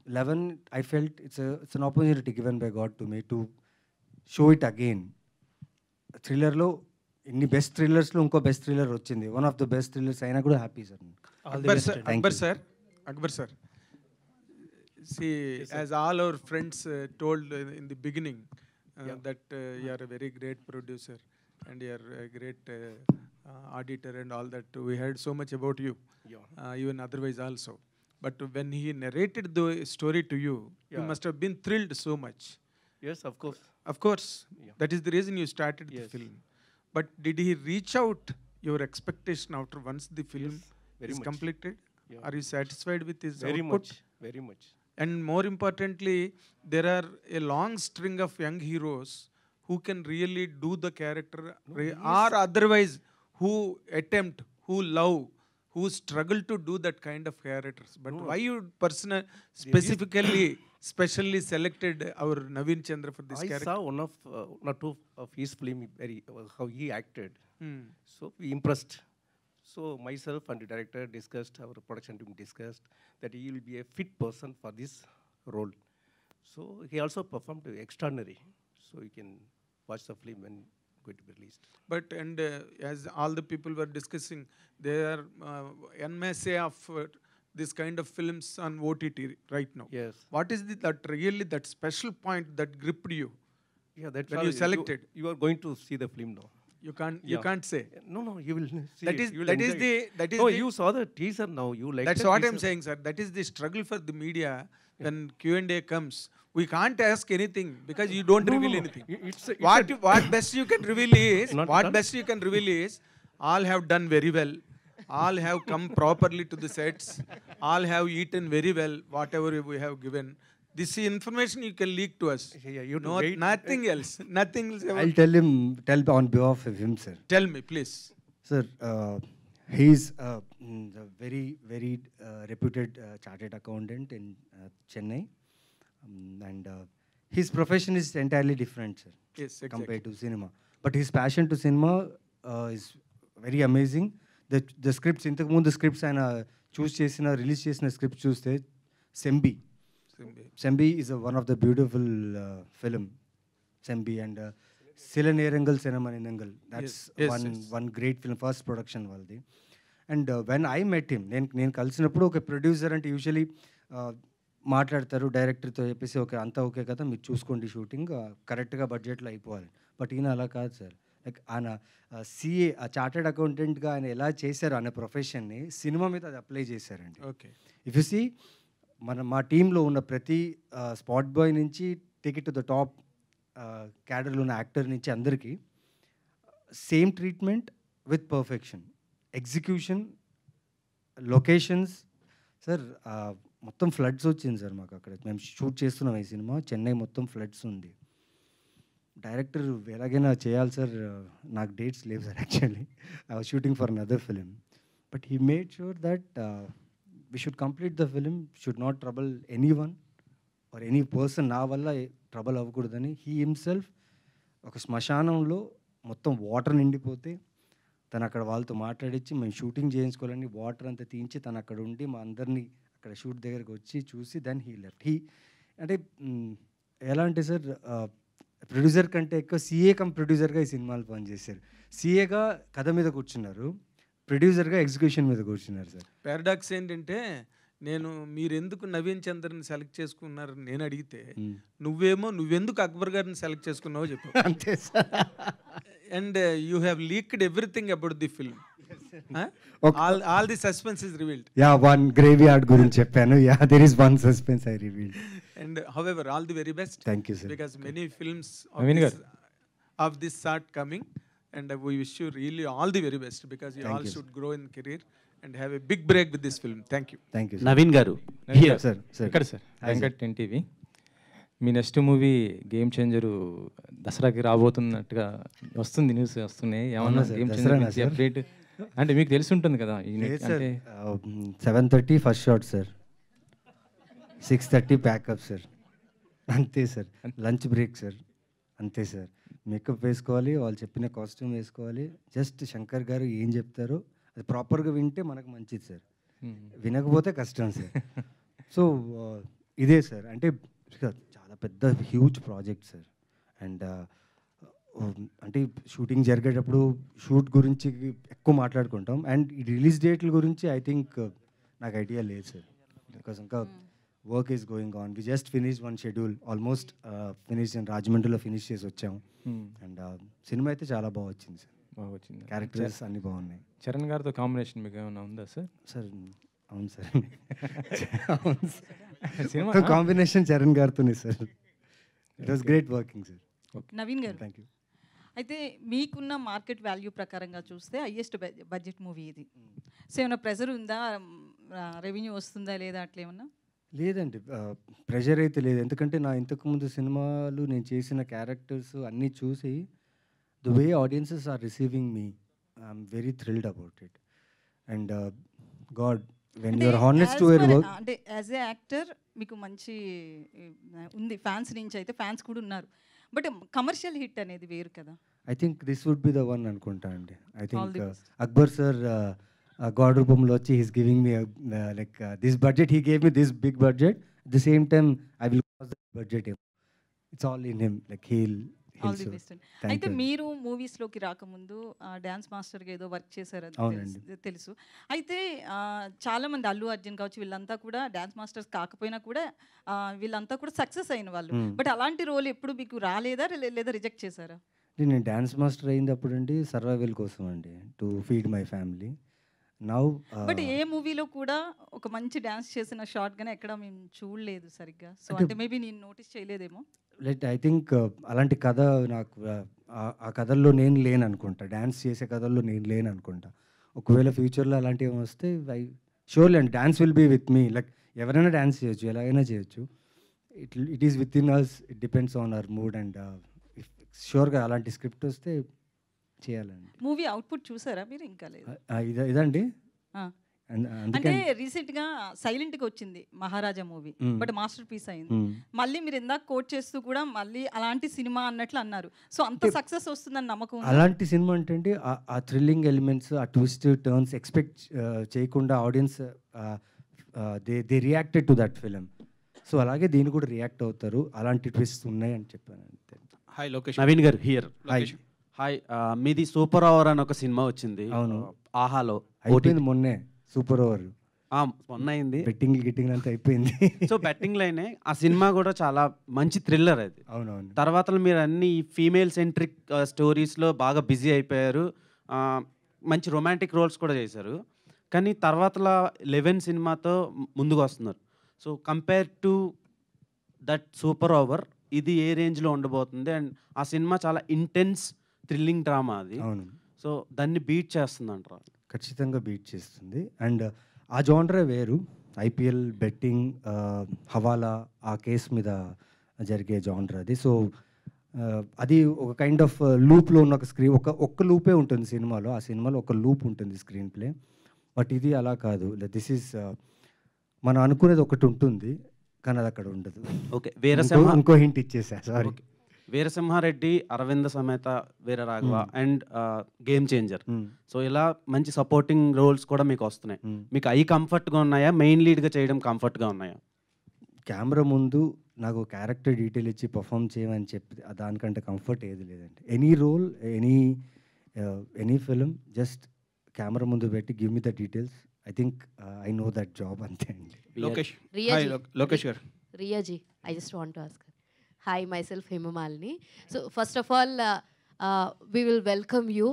11 I felt it's an opportunity given by God to me to show it again. థ్రిల్లర్లో ఇన్ని best థ్రిల్లర్స్లో ఇంకో best thriller వచ్చింది, one of the best thrillers అయినా కూడా happy sir. Akbar sir, see, as all our friends told in the beginning, that you are a very great producer and you are a great auditor and all that. We heard so much about you, even otherwise also. But when he narrated the story to you, you must have been thrilled so much. Yes, of course. Of course. That is the reason you started the film. But did he reach out your expectation after once the film is completed? Are you satisfied with his output? Very much. And more importantly, there are a long string of young heroes who can really do the character, or otherwise who attempt, who love, who struggle to do that kind of characters. But why you specially selected our Naveen Chandra for this character? I saw one or two of his film, how he acted. So we impressed. So myself and the director discussed, our production team discussed that he will be a fit person for this role. So he also performed extraordinary. So you can watch the film when going to be released. But as all the people were discussing, there are NMSA of this kind of films on OTT right now. Yes. What is that special point that gripped you? Yeah, that's when you selected. You are going to see the film now. You can't say. No, you will see that it. is You will that is enjoy the it. that is No, the, you saw the teaser now. You like that's the what teaser. I'm saying, sir. That is the struggle for the media. When Q&A comes, we can't ask anything because you don't reveal anything. What best you can reveal is all have done very well. All have come properly to the sets. All have eaten very well, whatever we have given. This information you can leak to us. Nothing else. Nothing else. I'll tell on behalf of him, sir. Tell me, please. Sir, he's a very, very reputed chartered accountant in Chennai. And his profession is entirely different, sir. Yes, exactly. Compared to cinema. But his passion to cinema is very amazing. The scripts, ఇంతకు ముందు scripts ఆయన release చేసిన scripts చూస్తే Sembi is one of the beautiful film. Sembi and సిల నేరంగల్ సినిమానినంగల్, that's one great film, first production వాళ్ళది. And when I met him, నేను కలిసినప్పుడు ఒక ప్రొడ్యూసర్ అంటే యూజువలీ మాట్లాడతారు డైరెక్టర్తో చెప్పేసి, ఓకే అంతా ఓకే కదా మీరు చూసుకోండి షూటింగ్ కరెక్ట్గా బడ్జెట్లో అయిపోవాలి. బట్ ఈయన అలా కాదు సార్. లైక్ ఆయన సిఏ, ఆ చార్టెడ్ అకౌంటెంట్గా ఆయన ఎలా చేశారు అనే ప్రొఫెషన్ని సినిమా మీద అది అప్లై చేశారండి. ఓకే. ఇఫ్ యు సీ మా టీంలో ఉన్న ప్రతి స్పాట్ బాయ్ నుంచి take it to the top క్యాడర్లో ఉన్న యాక్టర్ నుంచి అందరికీ same treatment with perfection, execution, locations. Sir మొత్తం ఫ్లడ్స్ వచ్చింది సార్ మాకు అక్కడ, మేము షూట్ చేస్తున్నాం ఈ సినిమా, చెన్నై మొత్తం ఫ్లడ్స్ ఉంది. డైరెక్టర్ ఎలాగైనా చేయాలి సార్, నాకు డేట్స్ లేవు sir actually, I was shooting for another film. But he made sure that we should complete the film, should not trouble anyone or any person. నా వల్ల ట్రబుల్ అవ్వకూడదని హీ హిమ్సెల్ఫ్ ఒక శ్మశానంలో మొత్తం water నిండిపోతే తను అక్కడ వాళ్ళతో మాట్లాడించి మేము షూటింగ్ చేయించుకోవాలని వాటర్ అంతా తీయించి తను అక్కడ ఉండి మా అందరినీ అక్కడ షూట్ దగ్గరికి వచ్చి చూసి దెన్ హీ లెఫ్ట్. అంటే ఎలా అంటే సార్, ప్రొడ్యూసర్ కంటే ఎక్కువ సీఏ కమ్ ప్రొడ్యూసర్గా ఈ సినిమాలు పనిచేశారు. సీఏగా కథ మీద కూర్చున్నారు, ప్రొడ్యూసర్గా ఎగ్జిక్యూషన్ మీద కూర్చున్నారు సార్. పారాడాక్స్ ఏంటంటే, మీరు ఎందుకు నవీన్ చంద్రని సెలెక్ట్ చేసుకున్నారని నేను అడిగితే నువ్వెందుకు అక్బర్ గారిని సెలెక్ట్ చేసుకున్నావో చెప్పు. అంతే sir. And you have leaked everything about the film. All the suspense is revealed. Yeah, one graveyard గురించి చెప్పాను. Yeah, there is one suspense I revealed. And however, all the very best. Thank you, sir. Because many films Naveen of this sort coming, and we wish you really all the very best because you Thank all you, should grow in career and have a big break with this film. Thank you. Thank you, sir. Naveen గారు Sir, sir. ఇక్కడ sir Venkat 10 TV. మీ next movie game changer దసరాకి రాబోతున్నట్టుగా వస్తుంది, news వస్తున్నాయి. ఏమన్నా sir. Game దసరానా changer sir? Update అంటే మీకు తెలిసి ఉంటుంది కదా ఈ లేదు నెట్ సార్, అంటే 7:30 first shot sir, 6:30 pack up sir, అంతే సార్. లంచ్ బ్రేక్ సార్, అంతే సార్. మేకప్ వేసుకోవాలి, వాళ్ళు చెప్పిన కాస్ట్యూమ్ వేసుకోవాలి. జస్ట్ శంకర్ గారు ఏం చెప్తారో అది ప్రాపర్గా వింటే మనకు మంచిది సార్, వినకపోతే కష్టం సార్. సో ఇదే సార్, అంటే చాలా పెద్ద హ్యూజ్ ప్రాజెక్ట్ సార్. అండ్ అంటే షూటింగ్ జరిగేటప్పుడు షూట్ గురించి ఎక్కువ మాట్లాడుకుంటాం. అండ్ ఈ రిలీజ్ డేట్ల గురించి ఐ థింక్ నాకు ఐడియా లేదు సార్, బికాస్ ఇంకా work is going on. We just finish one schedule, almost finish రాజమండ్రిలో ఫినిష్ చేసి వచ్చాం. అండ్ సినిమా అయితే చాలా బాగా వచ్చింది సార్, బాగా వచ్చింది. క్యారెక్టర్స్ అన్నీ బాగున్నాయి. చరణ్ గారితో కాంబినేషన్ మీకు ఏమైనా ఉందా సార్? సార్ అవును సార్, అవును సార్. సినిమా కాంబినేషన్ చరణ్ గారితోనే sir. It was great working sir. Naveen garu, thank you. అయితే మీకున్న మార్కెట్ వాల్యూ ప్రకారంగా చూస్తే హైయెస్ట్ బడ్జెట్ మూవీ ఇది. సో ఏమైనా ప్రెజర్ ఉందా, రెవెన్యూ వస్తుందా లేదా అట్లా ఏమన్నా? లేదండి, ప్రెషర్ అయితే లేదు. ఎందుకంటే నా ఇంతకుముందు సినిమాలు నేను చేసిన క్యారెక్టర్స్ అన్నీ చూసి the way audiences are receiving me, I'm very thrilled about it. And god, when you are honest to your work, అంటే యాజ్ ఏ యాక్టర్ మీకు మంచి ఉంది ఫ్యాన్స్ నుంచి, అయితే ఫ్యాన్స్ కూడా ఉన్నారు. బట్ కమర్షియల్ హిట్ అనేది వేరు కదా. I think this would be the one అనుకుంటా అండి. I think Akbar sir god రూపంలో వచ్చి he's giving me like this budget, he gave me this big budget, at the same time I will cause the budget, it's all in him, like all the best. అయితే మీరు మూవీస్లోకి రాకముందు dance మాస్టర్గా ఏదో work చేశారు, అది తెలుసు. అయితే చాలామంది అల్లు అర్జున్ కావచ్చు వీళ్ళంతా కూడా డ్యాన్స్ మాస్టర్స్ కాకపోయినా కూడా వీళ్ళంతా కూడా సక్సెస్ అయిన వాళ్ళు. బట్ అలాంటి రోల్ ఎప్పుడు మీకు రాలేదా, లేదా రిజెక్ట్ చేశారా? నేను డ్యాన్స్ మాస్టర్ అయింది అప్పుడు అండి సర్వైవల్ కోసం అండి, to feed my family. Now but ఏ మూవీలో కూడా ఒక మంచి డ్యాన్స్ చేసిన షార్ట్ గానే ఎక్కడ మేము చూడలేదు సరిగ్గా. సో అంటే మేబీ నేను నోటీస్ చేయలేదేమో. ఐ థింక్ అలాంటి కథ నాకు ఆ కథల్లో నేను లేను అనుకుంటా, డ్యాన్స్ చేసే కథల్లో నేను లేను అనుకుంటా. ఒకవేళ ఫ్యూచర్లో అలాంటివి వస్తే surely and dance will be with me. Like ఎవరైనా డ్యాన్స్ చేయొచ్చు, ఎలాగైనా చేయొచ్చు. It is with in us, it depends on our mood. And షూర్గా అలాంటి స్క్రిప్ట్ వస్తే చేయాలండి. మూవీ అవుట్పుట్ చూసారా మీరు? ఇంకా లేదు. ఇదండి, అంటే రీసెంట్గా సైలెంట్గా వచ్చింది మహారాజా మూవీ, బట్ మాస్టర్ పీస్ అయింది. మళ్ళీ మీరు ఇందాక కోట్ చేస్తూ కూడా మళ్ళీ అలాంటి సినిమా అన్నట్లు అన్నారు. సో అంత సక్సెస్ వస్తుందని నమ్మకం? అలాంటి సినిమా అంటే ఆ థ్రిల్లింగ్ ఎలిమెంట్స్, ఆ ట్విస్ట్ టర్న్స్ ఎక్స్పెక్ట్ చేయకుండా audience they reacted to that film. So అలాగే దీన్ని కూడా రియాక్ట్ అవుతారు. అలాంటి ట్విస్ట్ ఉన్నాయి అని చెప్పాను అంతే. హాయ్ లోకేష్. నవీన్ గారు హియర్. హాయ్, మీది సూపర్ ఓవర్ అని ఒక సినిమా వచ్చింది. అవును, ఆహాలో అయిపోయింది మొన్నే సూపర్ ఓవర్. మొన్న అయింది, బెట్టింగ్ అంతా అయిపోయింది. సో బెట్టింగ్ లైనే ఆ సినిమా కూడా చాలా మంచి థ్రిల్లర్ అది. అవునవును. తర్వాత మీరు అన్ని ఫీమేల్ సెంట్రిక్ స్టోరీస్లో బాగా బిజీ అయిపోయారు, మంచి రొమాంటిక్ రోల్స్ కూడా చేశారు. కానీ తర్వాత 11 సినిమాతో ముందుకు వస్తున్నారు. So compare to that super over ఇది ఏ రేంజ్లో ఉండబోతుంది? అండ్ ఆ సినిమా చాలా ఇంటెన్స్ థ్రిల్లింగ్ డ్రామా అది. అవును. సో దాన్ని బీట్ చేస్తుంది అంటారా? ఖచ్చితంగా బీట్ చేస్తుంది. అండ్ ఆ జోనరే వేరు. ఐపీఎల్ బెట్టింగ్, హవాలా, ఆ కేసు మీద జరిగే జోనర్ అది. సో అది ఒక కైండ్ ఆఫ్ లూప్లో ఉన్న ఒక ఒక్క లూపే ఉంటుంది సినిమాలో. ఆ సినిమాలో ఒక లూప్ ఉంటుంది స్క్రీన్ ప్లే. బట్ ఇది అలా కాదు. దిస్ ఈజ్ మనం అనుకునేది ఒకటి ఉంటుంది కానీ అది అక్కడ ఉండదు. ఓకే, ఇంకో హింట్ ఇచ్చేసా, sorry. Veera Simha Reddy, Aravinda Sametha Veera Raghava and game changer. So ఇలా మంచి సపోర్టింగ్ రోల్స్ కూడా మీకు వస్తున్నాయి. మీకు అవి కంఫర్ట్గా ఉన్నాయా? మెయిన్ లీడ్గా చేయడం కంఫర్ట్గా ఉన్నాయా? కెమెరా ముందు నాకు క్యారెక్టర్ డీటెయిల్ ఇచ్చి పర్ఫామ్ చేయమని చెప్పి దానికంటే కంఫర్ట్ ఏది లేదండి. Any role, any film, just camera ముందు పెట్టి give me the details. I think I know that job, అంతే అండి. లోకేష్ గారు. Riyaji, I just want to ask her. Hi, myself Hema Malini. So first of all, we will welcome you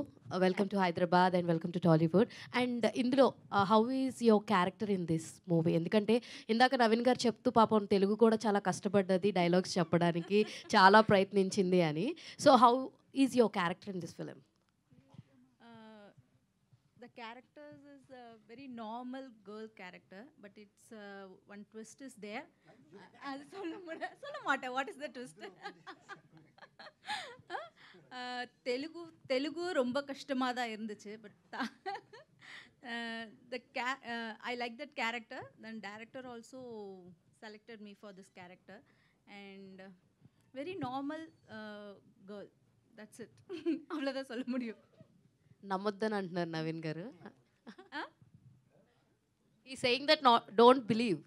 welcome to Hyderabad and welcome to Tollywood. And ఇందులో how is your character in this movie? ఎందుకంటే ఇందాక నవీన్ గారు చెప్తూ పాపం తెలుగు కూడా చాలా కష్టపడ్డది dialogues చెప్పడానికి, చాలా ప్రయత్నించింది అని. So how is your character in this film? The characters is a very normal girl character, but it's one twist is there. Sollamata, what is the twist? Telugu romba kashtamada irunduchu, but I like that character. Then director also selected me for this character, and very normal girl. That's it. avlada solla mudiyum. నమ్మొద్దని అంటున్నారు నవీన్ గారు. ఈ saying that don't believe.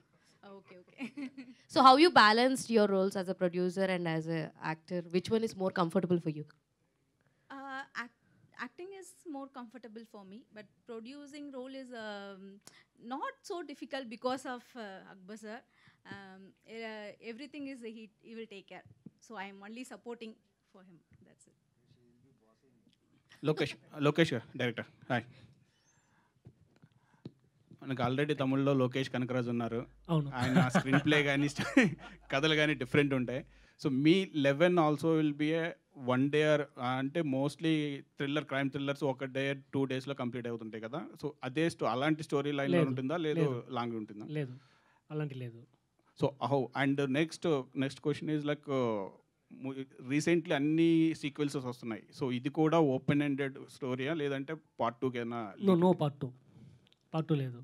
Okay. So how you balanced your roles as a producer and as a actor? Which one is more comfortable for you? Acting is more comfortable for me, but producing role is not so difficult because of Akbar sir. Everything is he will take care. So I am only supporting for him. That's it. Lokesh director hi. మనకు already తమిళ్లో లోకేష్ కనకరాజు ఉన్నారు. ఆయన screen play కానీ కథలు కానీ different ఉంటాయి. So మీ 11 also will be a 1 day అంటే మోస్ట్లీ క్రైమ్ థ్రిల్లర్స్ 1 day 2 daysలో కంప్లీట్ అవుతుంటాయి కదా. సో అదే అలాంటి స్టోరీ లైన్లో ఉంటుందా లేదు లాంగ్ ఉంటుందా? లేదు, అలాంటి లేదు. So how and next question is like recently అన్ని సీక్వెల్సెస్ వస్తున్నాయి. సో ఇది కూడా ఓపెన్ ఎండెడ్ స్టోరీయా లేదంటే పార్ట్ 2 కేనా? నో పార్ట్ 2 లేదు.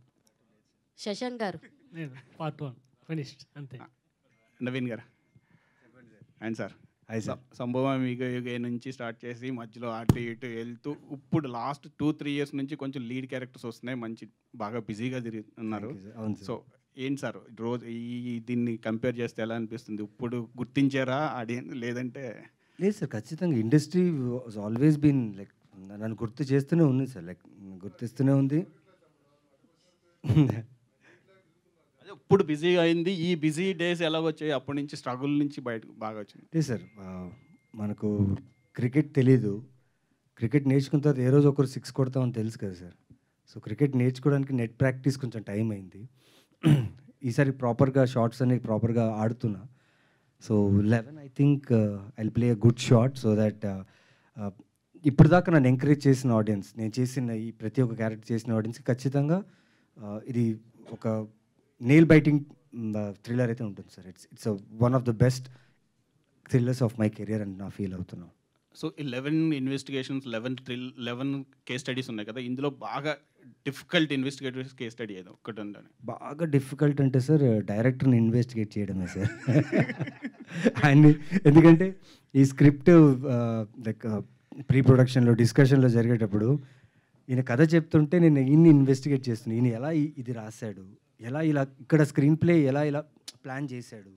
శశాంక్ గారు లేదు, పార్ట్ 1 ఫినిష్డ్ అంతే. నవీన్ గారు అండ్ సార్ సంభవం యుగ నుంచి స్టార్ట్ చేసి మధ్యలో అటు ఇటు వెళ్తూ ఇప్పుడు లాస్ట్ 2-3 years నుంచి కొంచెం లీడ్ క్యారెక్టర్స్ వస్తున్నాయి, మంచి బాగా బిజీగా తిరుగుతున్నారు. సో ఏంటి సార్ రోజు దీన్ని కంపేర్ చేస్తే ఎలా అనిపిస్తుంది? ఇప్పుడు గుర్తించారా ఆడియన్స్ లేదంటే? లేదు సార్, ఖచ్చితంగా industry was always been like నన్ను గుర్తు చేస్తూనే ఉంది సార్, లైక్ గుర్తిస్తూనే ఉంది. అదే ఇప్పుడు బిజీగా అయింది. ఈ బిజీ డేస్ ఎలాగొచ్చాయి? అప్పటి నుంచి స్ట్రగుల్ నుంచి బయటకు బాగా వచ్చింది. లేదు సార్, మనకు క్రికెట్ తెలీదు, క్రికెట్ నేర్చుకున్న తర్వాత ఏ రోజు ఒకరు 6 కొడతామని తెలుసు కదా సార్. సో క్రికెట్ నేర్చుకోవడానికి నెట్ ప్రాక్టీస్ కొంచెం టైం అయింది. ఈసారి ప్రాపర్గా షార్ట్స్ అనేవి ప్రాపర్గా ఆడుతున్నా. So 11 I think I play a good shot so that ఇప్పుడు దాకా నన్ను ఎంకరేజ్ చేసిన ఆడియన్స్, నేను చేసిన ఈ ప్రతి ఒక్క క్యారెక్టర్ చేసిన ఆడియన్స్కి ఖచ్చితంగా ఇది ఒక నెయిల్ బైటింగ్ థ్రిల్లర్ అయితే ఉంటుంది sir. It's one of the best thrillers of my career అని నా ఫీల్ అవుతున్నాను. సో 11 ఇన్వెస్టిగేషన్స్ 11 కేస్ స్టడీస్ ఉన్నాయి కదా, ఇందులో బాగా డిఫికల్ట్ ఇన్వెస్టిగేటివ్ కేస్ స్టడీ ఏదో ఒకటి ఉందని? బాగా డిఫికల్ట్ అంటే సార్ డైరెక్టర్ని ఇన్వెస్టిగేట్ చేయడమే సార్. అండ్ ఎందుకంటే ఈ స్క్రిప్ట్ లైక్ ప్రీ ప్రొడక్షన్లో డిస్కషన్లో జరిగేటప్పుడు ఈయన కథ చెప్తుంటే నేను ఈయన్ని ఇన్వెస్టిగేట్ చేస్తున్నాను. ఈయన ఎలా ఇది రాశాడు, ఎలా ఇలా ఇక్కడ స్క్రీన్ ప్లే ఎలా ఇలా ప్లాన్ చేశాడు.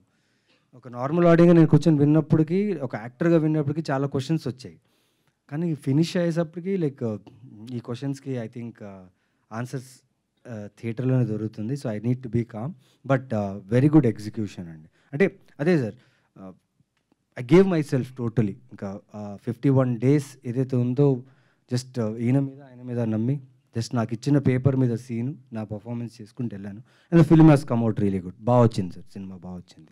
ఒక నార్మల్ ఆడియన్గా నేను కూర్చొని విన్నప్పటికీ, ఒక యాక్టర్గా విన్నప్పటికీ చాలా క్వశ్చన్స్ వచ్చాయి. కానీ ఫినిష్ అయ్యేసప్పటికి లైక్ ఈ క్వశ్చన్స్కి ఐ థింక్ ఆన్సర్స్ థియేటర్లోనే దొరుకుతుంది. So I need to be calm, but very good execution అండి. అంటే అదే sir, I gave myself totally. ఇంకా 51 days ఏదైతే ఉందో జస్ట్ ఆయన మీద నమ్మి జస్ట్ నాకు ఇచ్చిన పేపర్ మీద సీను నా పర్ఫార్మెన్స్ చేసుకుంటూ వెళ్ళాను. And film has come out really good. బాగా వచ్చింది సార్, సినిమా బాగా వచ్చింది.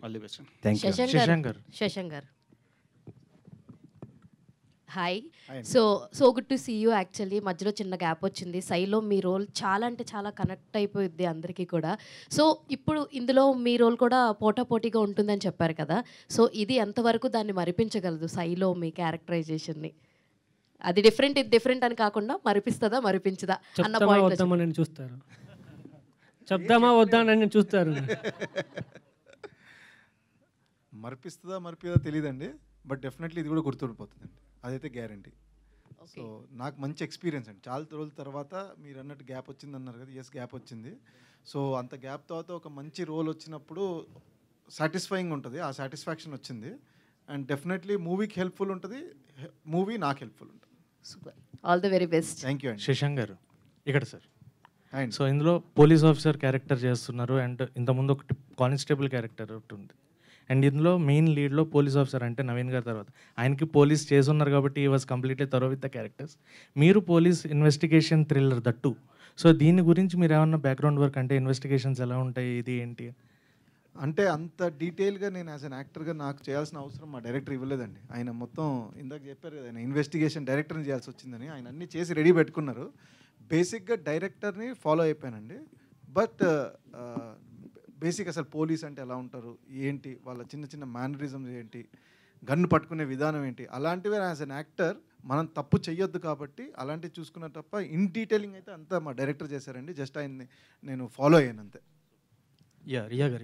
Thank you. Shashank garu hi. So good to see you. Actually మధ్యలో చిన్న గ్యాప్ వచ్చింది. సైలో మీ రోల్ చాలా అంటే చాలా కనెక్ట్ అయిపోయింది అందరికీ కూడా. సో ఇప్పుడు ఇందులో మీ రోల్ కూడా పోటాపోటీగా ఉంటుందని చెప్పారు కదా. సో ఇది ఎంతవరకు దాన్ని మరిపించగలదు సైలో మీ క్యారెక్టరైజేషన్ని? అది డిఫరెంట్ ఇది డిఫరెంట్ అని కాకుండా మరిపిస్తుందా మరిపించదా అన్న పాయింట్ నేను చూస్తారు. చెప్దామా వద్దా అని చూస్తారు. మరిపిస్తుందా మరిపిదా తెలియదండి, బట్ డెఫినెట్లీ ఇది కూడా గుర్తుండిపోతుందండి, అదైతే గ్యారంటీ. సో నాకు మంచి ఎక్స్పీరియన్స్ అండి. చాలా రోజుల తర్వాత మీరు అన్నట్టు గ్యాప్ వచ్చింది అన్నారు కదా, ఎస్ గ్యాప్ వచ్చింది. సో అంత గ్యాప్ తర్వాత ఒక మంచి రోల్ వచ్చినప్పుడు సాటిస్ఫైయింగ్ ఉంటుంది, ఆ సాటిస్ఫాక్షన్ వచ్చింది. అండ్ డెఫినెట్లీ మూవీకి హెల్ప్ఫుల్ ఉంటుంది, మూవీ నాకు హెల్ప్ఫుల్ ఉంటుంది. Super, all the very best. Thank you అండి. శశాంక్ గారు ఇక్కడ సార్. సో ఇందులో పోలీస్ ఆఫీసర్ క్యారెక్టర్ చేస్తున్నారు అండ్ ఇంతకుముందు ఒకటి కానిస్టేబుల్ క్యారెక్టర్ ఒకటి ఉంది. అండ్ ఇందులో మెయిన్ లీడ్లో పోలీస్ ఆఫీసర్ అంటే నవీన్ గారి తర్వాత ఆయనకి పోలీస్ చేస్తున్నారు కాబట్టి he was completely thorough with the characters. మీరు police investigation thriller that. So దీని గురించి మీరు ఏమన్నా బ్యాక్గ్రౌండ్ వర్క్ అంటే ఇన్వెస్టిగేషన్స్ ఎలా ఉంటాయి, ఇది ఏంటి? అంటే అంత డీటెయిల్గా నేను యాజ్ అన్ యాక్టర్గా నాకు చేయాల్సిన అవసరం మా డైరెక్టర్ ఇవ్వలేదండి. ఆయన మొత్తం ఇందాక చెప్పారు కదా, ఆయన ఇన్వెస్టిగేషన్ డైరెక్టర్ని చేయాల్సి వచ్చిందని. ఆయన అన్నీ చేసి రెడీ పెట్టుకున్నారు. బేసిక్గా డైరెక్టర్ని ఫాలో అయిపోయానండి. బట్ బేసిక్ అసలు పోలీస్ అంటే ఎలా ఉంటారు, ఏంటి వాళ్ళ చిన్న చిన్న మేనరిజమ్స్ ఏంటి, గన్ను పట్టుకునే విధానం ఏంటి, అలాంటివి యాజ్ అన్ యాక్టర్ మనం తప్పు చెయ్యొద్దు కాబట్టి అలాంటివి చూసుకున్న తప్ప ఇన్ డీటెయిలింగ్ అయితే అంతా మా డైరెక్టర్ చేశారండి. జస్ట్ ఆయన్ని నేను ఫాలో అయ్యాను అంతే. రియా గారు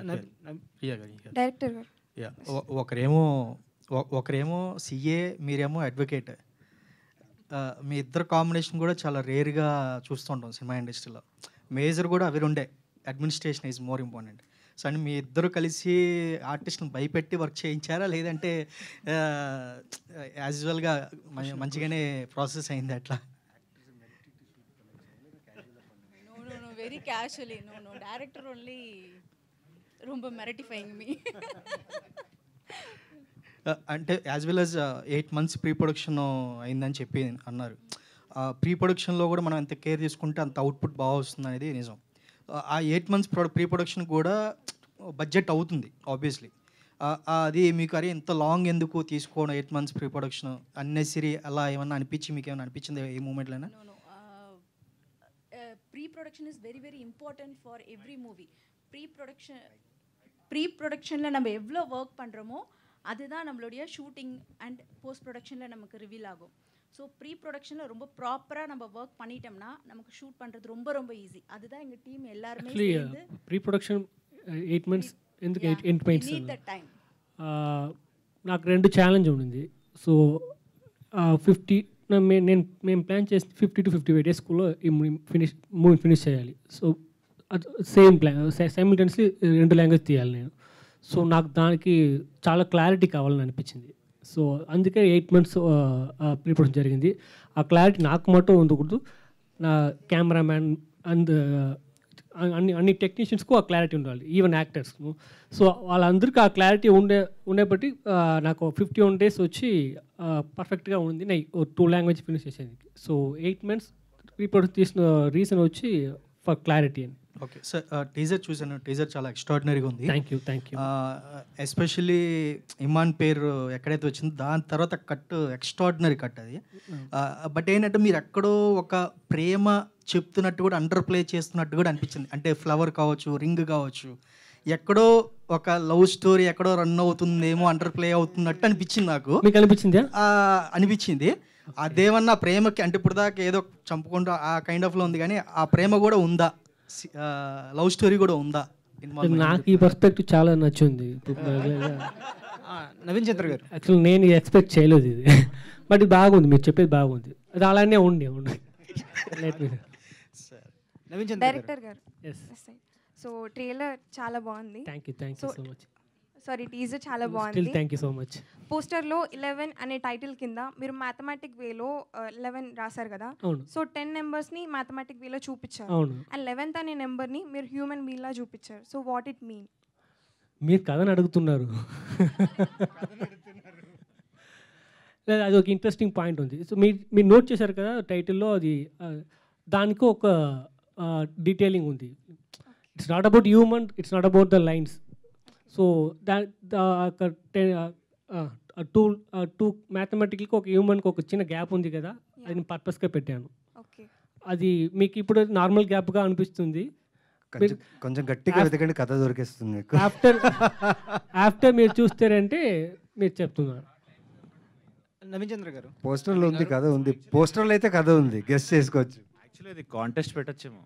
డైరెక్టర్ గారు ఒకరేమో సిఏ, మీరేమో అడ్వకేట్. మీ ఇద్దరు కాంబినేషన్ కూడా చాలా రేర్గా చూస్తుంటాం సినిమా ఇండస్ట్రీలో. మేజర్ కూడా అవి ఉండే, administration is more important. So and మీ ఇద్దరు కలిసి ఆర్టిస్ట్ని భయపెట్టి వర్క్ చేయించారా, లేదంటే యాజ్ యూజువల్గా మంచిగానే ప్రాసెస్ అయింది అట్లా? No, very casually. No. Director only rumba mortifying me. అంటే as well as 8 months pre production అయిందని చెప్పి అన్నారు. ప్రీ ప్రొడక్షన్లో కూడా మనం ఎంత కేర్ తీసుకుంటే అంత అవుట్పుట్ బాగా వస్తుంది అనేది నిజం. ఆ 8 months ప్రీ ప్రొడక్షన్ కూడా బడ్జెట్ అవుతుంది ఆబ్వియస్లీ. అది మీకు అరే ఇంత లాంగ్ ఎందుకు తీసుకోవడం 8 months ప్రీ ప్రొడక్షన్ అన్నెసరీ అలా ఏమన్నా మీకు ఏమైనా అనిపించింది ఏ మూమెంట్లోనా? Pre-production is very very important for every movie. Pre-productionல நம்ம எவ்வளோ ஒர்க் பண்ணுறோமோ அதுதான் நம்மளுடைய ஷூட்டிங் அண்ட் போஸ்ட் ப்ரொடக்ஷனில் நமக்கு ரிவீல் ஆகும். ஸோ ப்ரீ ப்ரொடக்ஷனில் ரொம்ப ப்ராப்பராக நம்ம ஒர்க் பண்ணிட்டோம்னா நமக்கு ஷூட் பண்ணுறது ரொம்ப ரொம்ப ஈஸி. அதுதான் எங்கள் டீம் எல்லாருமே சேர்ந்து ప్రీ ప్రొడక్షన్ 8 months ఎందుకు 8 months need that time. నాకు 2 ఛాలెంజ్ ఉండింది. సో 50 మేము ప్లాన్ చేసి 50 to 55 days ఈ మూవీ ఫినిష్ చేయాలి. So same plan simultaneously 2 language తీయాలి నేను. సో నాకు దానికి చాలా క్లారిటీ కావాలని అనిపించింది. సో అందుకే 8 months ప్రీ ప్రొడక్షన్ జరిగింది. ఆ క్లారిటీ నాకు మటు ఉండకూడదు, నా కెమెరామ్యాన్ అండ్ అన్ని టెక్నీషియన్స్కు ఆ క్లారిటీ ఉండాలి, ఈవెన్ యాక్టర్స్కు. సో వాళ్ళందరికీ ఆ క్లారిటీ ఉండేబట్టి నాకు 51 days వచ్చి పర్ఫెక్ట్గా ఉంది. నేను 2 లాంగ్వేజ్ ఫినిష్ చేసేది. సో 8 months ప్రీ ప్రొడక్షన్ తీసిన రీజన్ వచ్చి ఫర్ క్లారిటీ అని. ఓకే సార్, టీజర్ చూసాను. టీజర్ చాలా ఎక్స్ట్రాడినరీగా ఉంది. Thank you. ఎస్పెషల్లీ ఇమాన్ పేరు ఎక్కడైతే వచ్చిందో దాని తర్వాత కట్ ఎక్స్ట్రాడినరీ కట్ అది. బట్ ఏంటంటే మీరు ఎక్కడో ఒక ప్రేమ చెప్తున్నట్టు కూడా అండర్ ప్లే చేస్తున్నట్టు కూడా అనిపించింది. అంటే ఫ్లవర్ కావచ్చు, రింగ్ కావచ్చు, ఎక్కడో ఒక లవ్ స్టోరీ ఎక్కడో రన్ అవుతుందేమో, అండర్ ప్లే అవుతున్నట్టు అనిపించింది నాకు. మీకు అనిపించింది? అనిపించింది. అదేమన్నా ప్రేమకి అంటే ఇప్పుడు దాకా ఏదో చంపుకుంటూ ఆ కైండ్ ఆఫ్లో ఉంది, కానీ ఆ ప్రేమ కూడా ఉందా, లవ్ స్టోరీ కూడా ఉందా? నాకు ఈ పర్స్పెక్టివ్ చాలా నచ్చింది. నవీన్ చంద్ర గారు యాక్చువల్ నేను ఎక్స్పెక్ట్ చేయలేదు ఇది, బట్ ఇది బాగుంది, మీరు చెప్పేది బాగుంది. అది అలానే ఉండి Naveen Chandra director garu. So trailer చాలా బాగుంది. Thank you so much. Sorry, teaser చాలా బాగుంది. Thank you so much. పోస్టర్లో 11 అనే టైటిల్ కింద మీరు మ్యాథమెటిక్ వేలో 11 రాశారు కదా. సో 10 నెంబర్స్ని మ్యాథమెటిక్ వేలో చూపించారు. అండ్ 11th అనే నెంబర్ని మీరు హ్యూమన్ బీయింగ్లా చూపించారు. So what it mean? మీరు కథను అడుగుతున్నారు. లేదా అది ఒక ఇంట్రెస్టింగ్ పాయింట్ ఉంది. సో మీరు నోట్ చేశారు కదా టైటిల్లో, అది దానికి ఒక డీటెయిలింగ్ ఉంది. It's not about human, it's not about the lines. So two మ్యాథమెటిక్కి ఒక హ్యూమన్కి ఒక చిన్న గ్యాప్ ఉంది కదా, అది నేను పర్పస్గా పెట్టాను. అది మీకు ఇప్పుడు నార్మల్ గ్యాప్గా అనిపిస్తుంది, కొంచెం గట్టిగా వెతకండి కథ దొరికేస్తుంది. ఆఫ్టర్ మీరు చూస్తారంటే మీరు చెప్తున్నారు. నవీన్ చంద్ర గారు పోస్టర్లో ఉంది కథ ఉంది, పోస్టర్లో అయితే కథ ఉంది, గెస్ట్ చేసుకోవచ్చు. యాక్చువల్లీ ఇది కాంటెస్ట్ పెట్టచ్చేమో.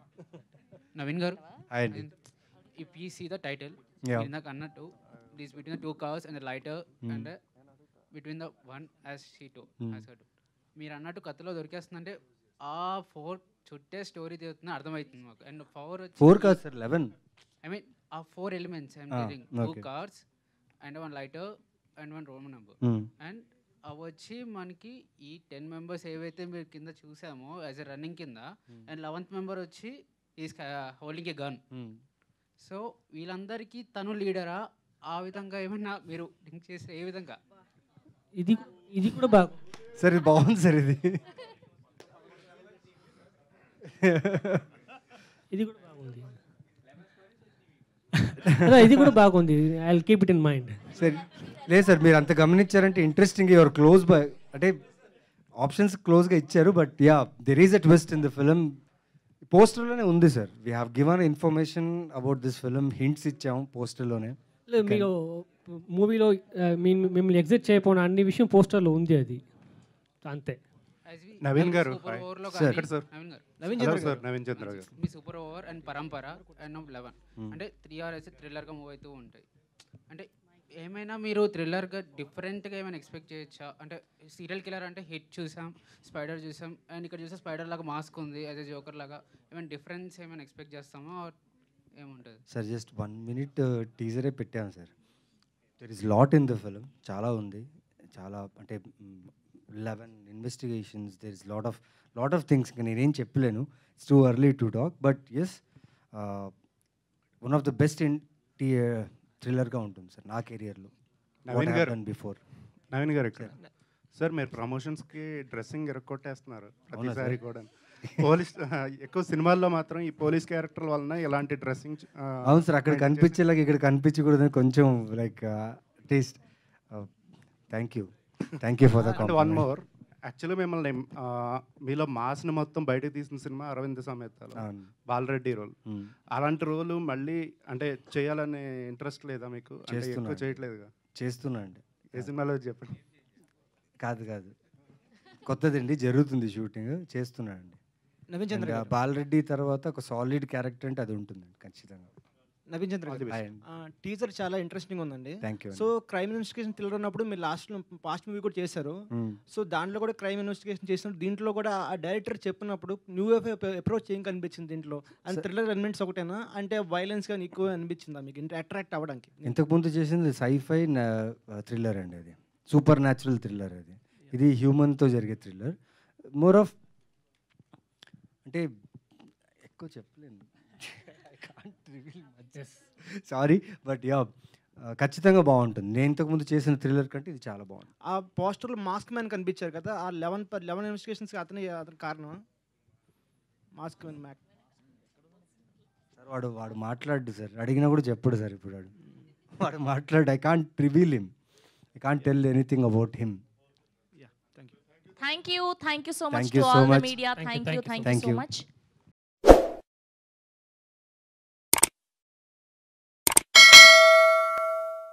నవీన్ గారు, Hi. if you see the title, ఇందాక అన్నట్టు it is between the 2 cars and the lighter and between the one as she told. మీరు అన్నట్టు కథలో దొరికేస్తుందంటే ఆ 4 చుట్టే స్టోరీ తీరుతుందని అర్థమవుతుంది మాకు. అండ్ 4 కాదు సార్, 11. ఐ మీన్ ఆ 4 elements I'm telling, 2 cars and 1 lighter and 1 Roman number. And అవి వచ్చి మనకి ఈ 10 members ఏవైతే మీరు కింద చూసామో యాజ్ ఎ రన్నింగ్ కింద, అండ్ 11th member వచ్చి is holding a gun. So వీళ్ళందరికీ తను లీడరా ఆ విధంగా ఏమన్నా మీరు థింక్ చేస్తే ఏ విధంగా? ఇది ఇది కూడా బాగా సార్ ఇది బాగుంది సార్ ఇది. ఇది కూడా బాగుంది. ఇది కూడా బాగుంది. I will keep it in mind. సరే లేదు సార్, మీరు అంత గమనించారంటే ఇంట్రెస్టింగ్. యువర్ క్లోజ్ బై అంటే ఆప్షన్స్ క్లోజ్గా ఇచ్చారు. But yeah, there is a twist in the film. పోస్టర్లోనే ఉంది sir. We have given information about this film, hints ఇచ్చాము పోస్టర్లోనే. మీరు మూవీలో మిమ్మల్ని ఎగ్జిట్ చేయకపోయిన అన్ని విషయం పోస్టర్లో ఉంది, అది అంతే. నవీన్ గారు నవీన్ చంద్ర గారు మీ సూపర్ ఓవర్ అండ్ పరంపర అండ్ 11 అంటే 3 hours థ్రిల్లర్గా మూవ్ అవుతూ ఉంటాయి. అంటే ఏమైనా మీరు థ్రిల్లర్గా డిఫరెంట్గా ఏమైనా ఎక్స్పెక్ట్ చేయొచ్చా? అంటే సీరియల్ కిల్లర్ అంటే హిట్ చూసాం, స్పైడర్ చూసాం, అండ్ ఇక్కడ చూస్తే స్పైడర్ లాగా మాస్క్ ఉంది, యాజ్ ఎ జోకర్ లాగా. ఏమైనా డిఫరెన్స్ ఏమైనా ఎక్స్పెక్ట్ చేస్తామా ఏముంటుంది? సార్ జస్ట్ 1 minute టీజరే పెట్టాము sir. There is lot in the film. చాలా ఉంది, చాలా అంటే 11 investigations. There is lot of things. ఇంకా నేనేం చెప్పలేను, it's too early to talk. But yes, one of the best థ్రిల్లర్గా ఉంటుంది సార్ నా కెరియర్లో. నవీన్ గారు బిఫోర్ నవీన్ గారు ఇక్కడ సార్ మీరు ప్రమోషన్స్కి డ్రెస్సింగ్ ఎరగొట్టేస్తున్నారు ప్రతిసారి కూడా. పోలీస్ ఎక్కువ సినిమాల్లో మాత్రం ఈ పోలీస్ క్యారెక్టర్ వలన ఇలాంటి డ్రెస్సింగ్. అవును సార్, అక్కడ కనిపించేలాగా ఇక్కడ కనిపించకూడదని కొంచెం like taste. Thank you for the complement. One more, actually మిమ్మల్ని మీలో మాస్ని మొత్తం బయటకు తీసిన సినిమా అరవింద్ సమేత బాలరెడ్డి రోల్. అలాంటి రోలు మళ్ళీ అంటే చేయాలనే ఇంట్రెస్ట్ లేదా మీకు? ఎక్కువ చేయట్లేదుగా? చేస్తున్నా అండి. ఏ సినిమాలో చెప్పండి. కాదు కొత్తదండి, జరుగుతుంది షూటింగ్, చేస్తున్నానండి. నవీన్ చంద్ర గారు, బాలరెడ్డి తర్వాత ఒక సాలిడ్ క్యారెక్టర్ అంటే అది ఉంటుందండి ఖచ్చితంగా. నవీన్ చంద్ర గారు, టీజర్ చాలా ఇంట్రెస్టింగ్ ఉందండి. Thank you. So crime investigation thriller ఉన్నప్పుడు మీరు పాస్ట్ మూవీ కూడా చేశారు. సో దాంట్లో కూడా క్రైమ్ ఇన్వెస్టిగేషన్ చేసినప్పుడు దీంట్లో కూడా ఆ డైరెక్టర్ చెప్పినప్పుడు న్యూ అప్రోచ్ ఏం కనిపించింది దీంట్లో? అండ్ థ్రిల్లర్ ఎలిమెంట్స్ ఒకటేనా, అంటే వైలెన్స్ కానీ ఎక్కువ అనిపించిందా మీకు అట్రాక్ట్ అవ్వడానికి? ఇంతకుముందు చేసింది సైఫై థ్రిల్లర్ అండి, అది సూపర్ న్యాచురల్ థ్రిల్లర్. అది ఇది హ్యూమన్తో జరిగే థ్రిల్లర్. మోర్ ఆఫ్ అంటే ఎక్కువ చెప్పలేను, సారీ. బట్ యా, ఖచ్చితంగా బాగుంటుంది. నేను ఇంతకుముందు చేసిన థ్రిల్లర్ కంటే ఇది చాలా బాగుంది. ఆ పోస్టర్లో మాస్క్ మ్యాన్ కనిపించారు కదా, ఆ 11 ఇన్వెస్టిగేషన్స్ అతని కారణం మాస్క్ మ్యాన్ మ్యాక్ సార్. వాడు మాట్లాడు సార్, అడిగినా కూడా చెప్పడు సార్. ఇప్పుడు వాడు మాట్లాడు. I can't reveal him, I can't tell anything about him. Thank you so much Thank to you so all the much. media. Thank you so much.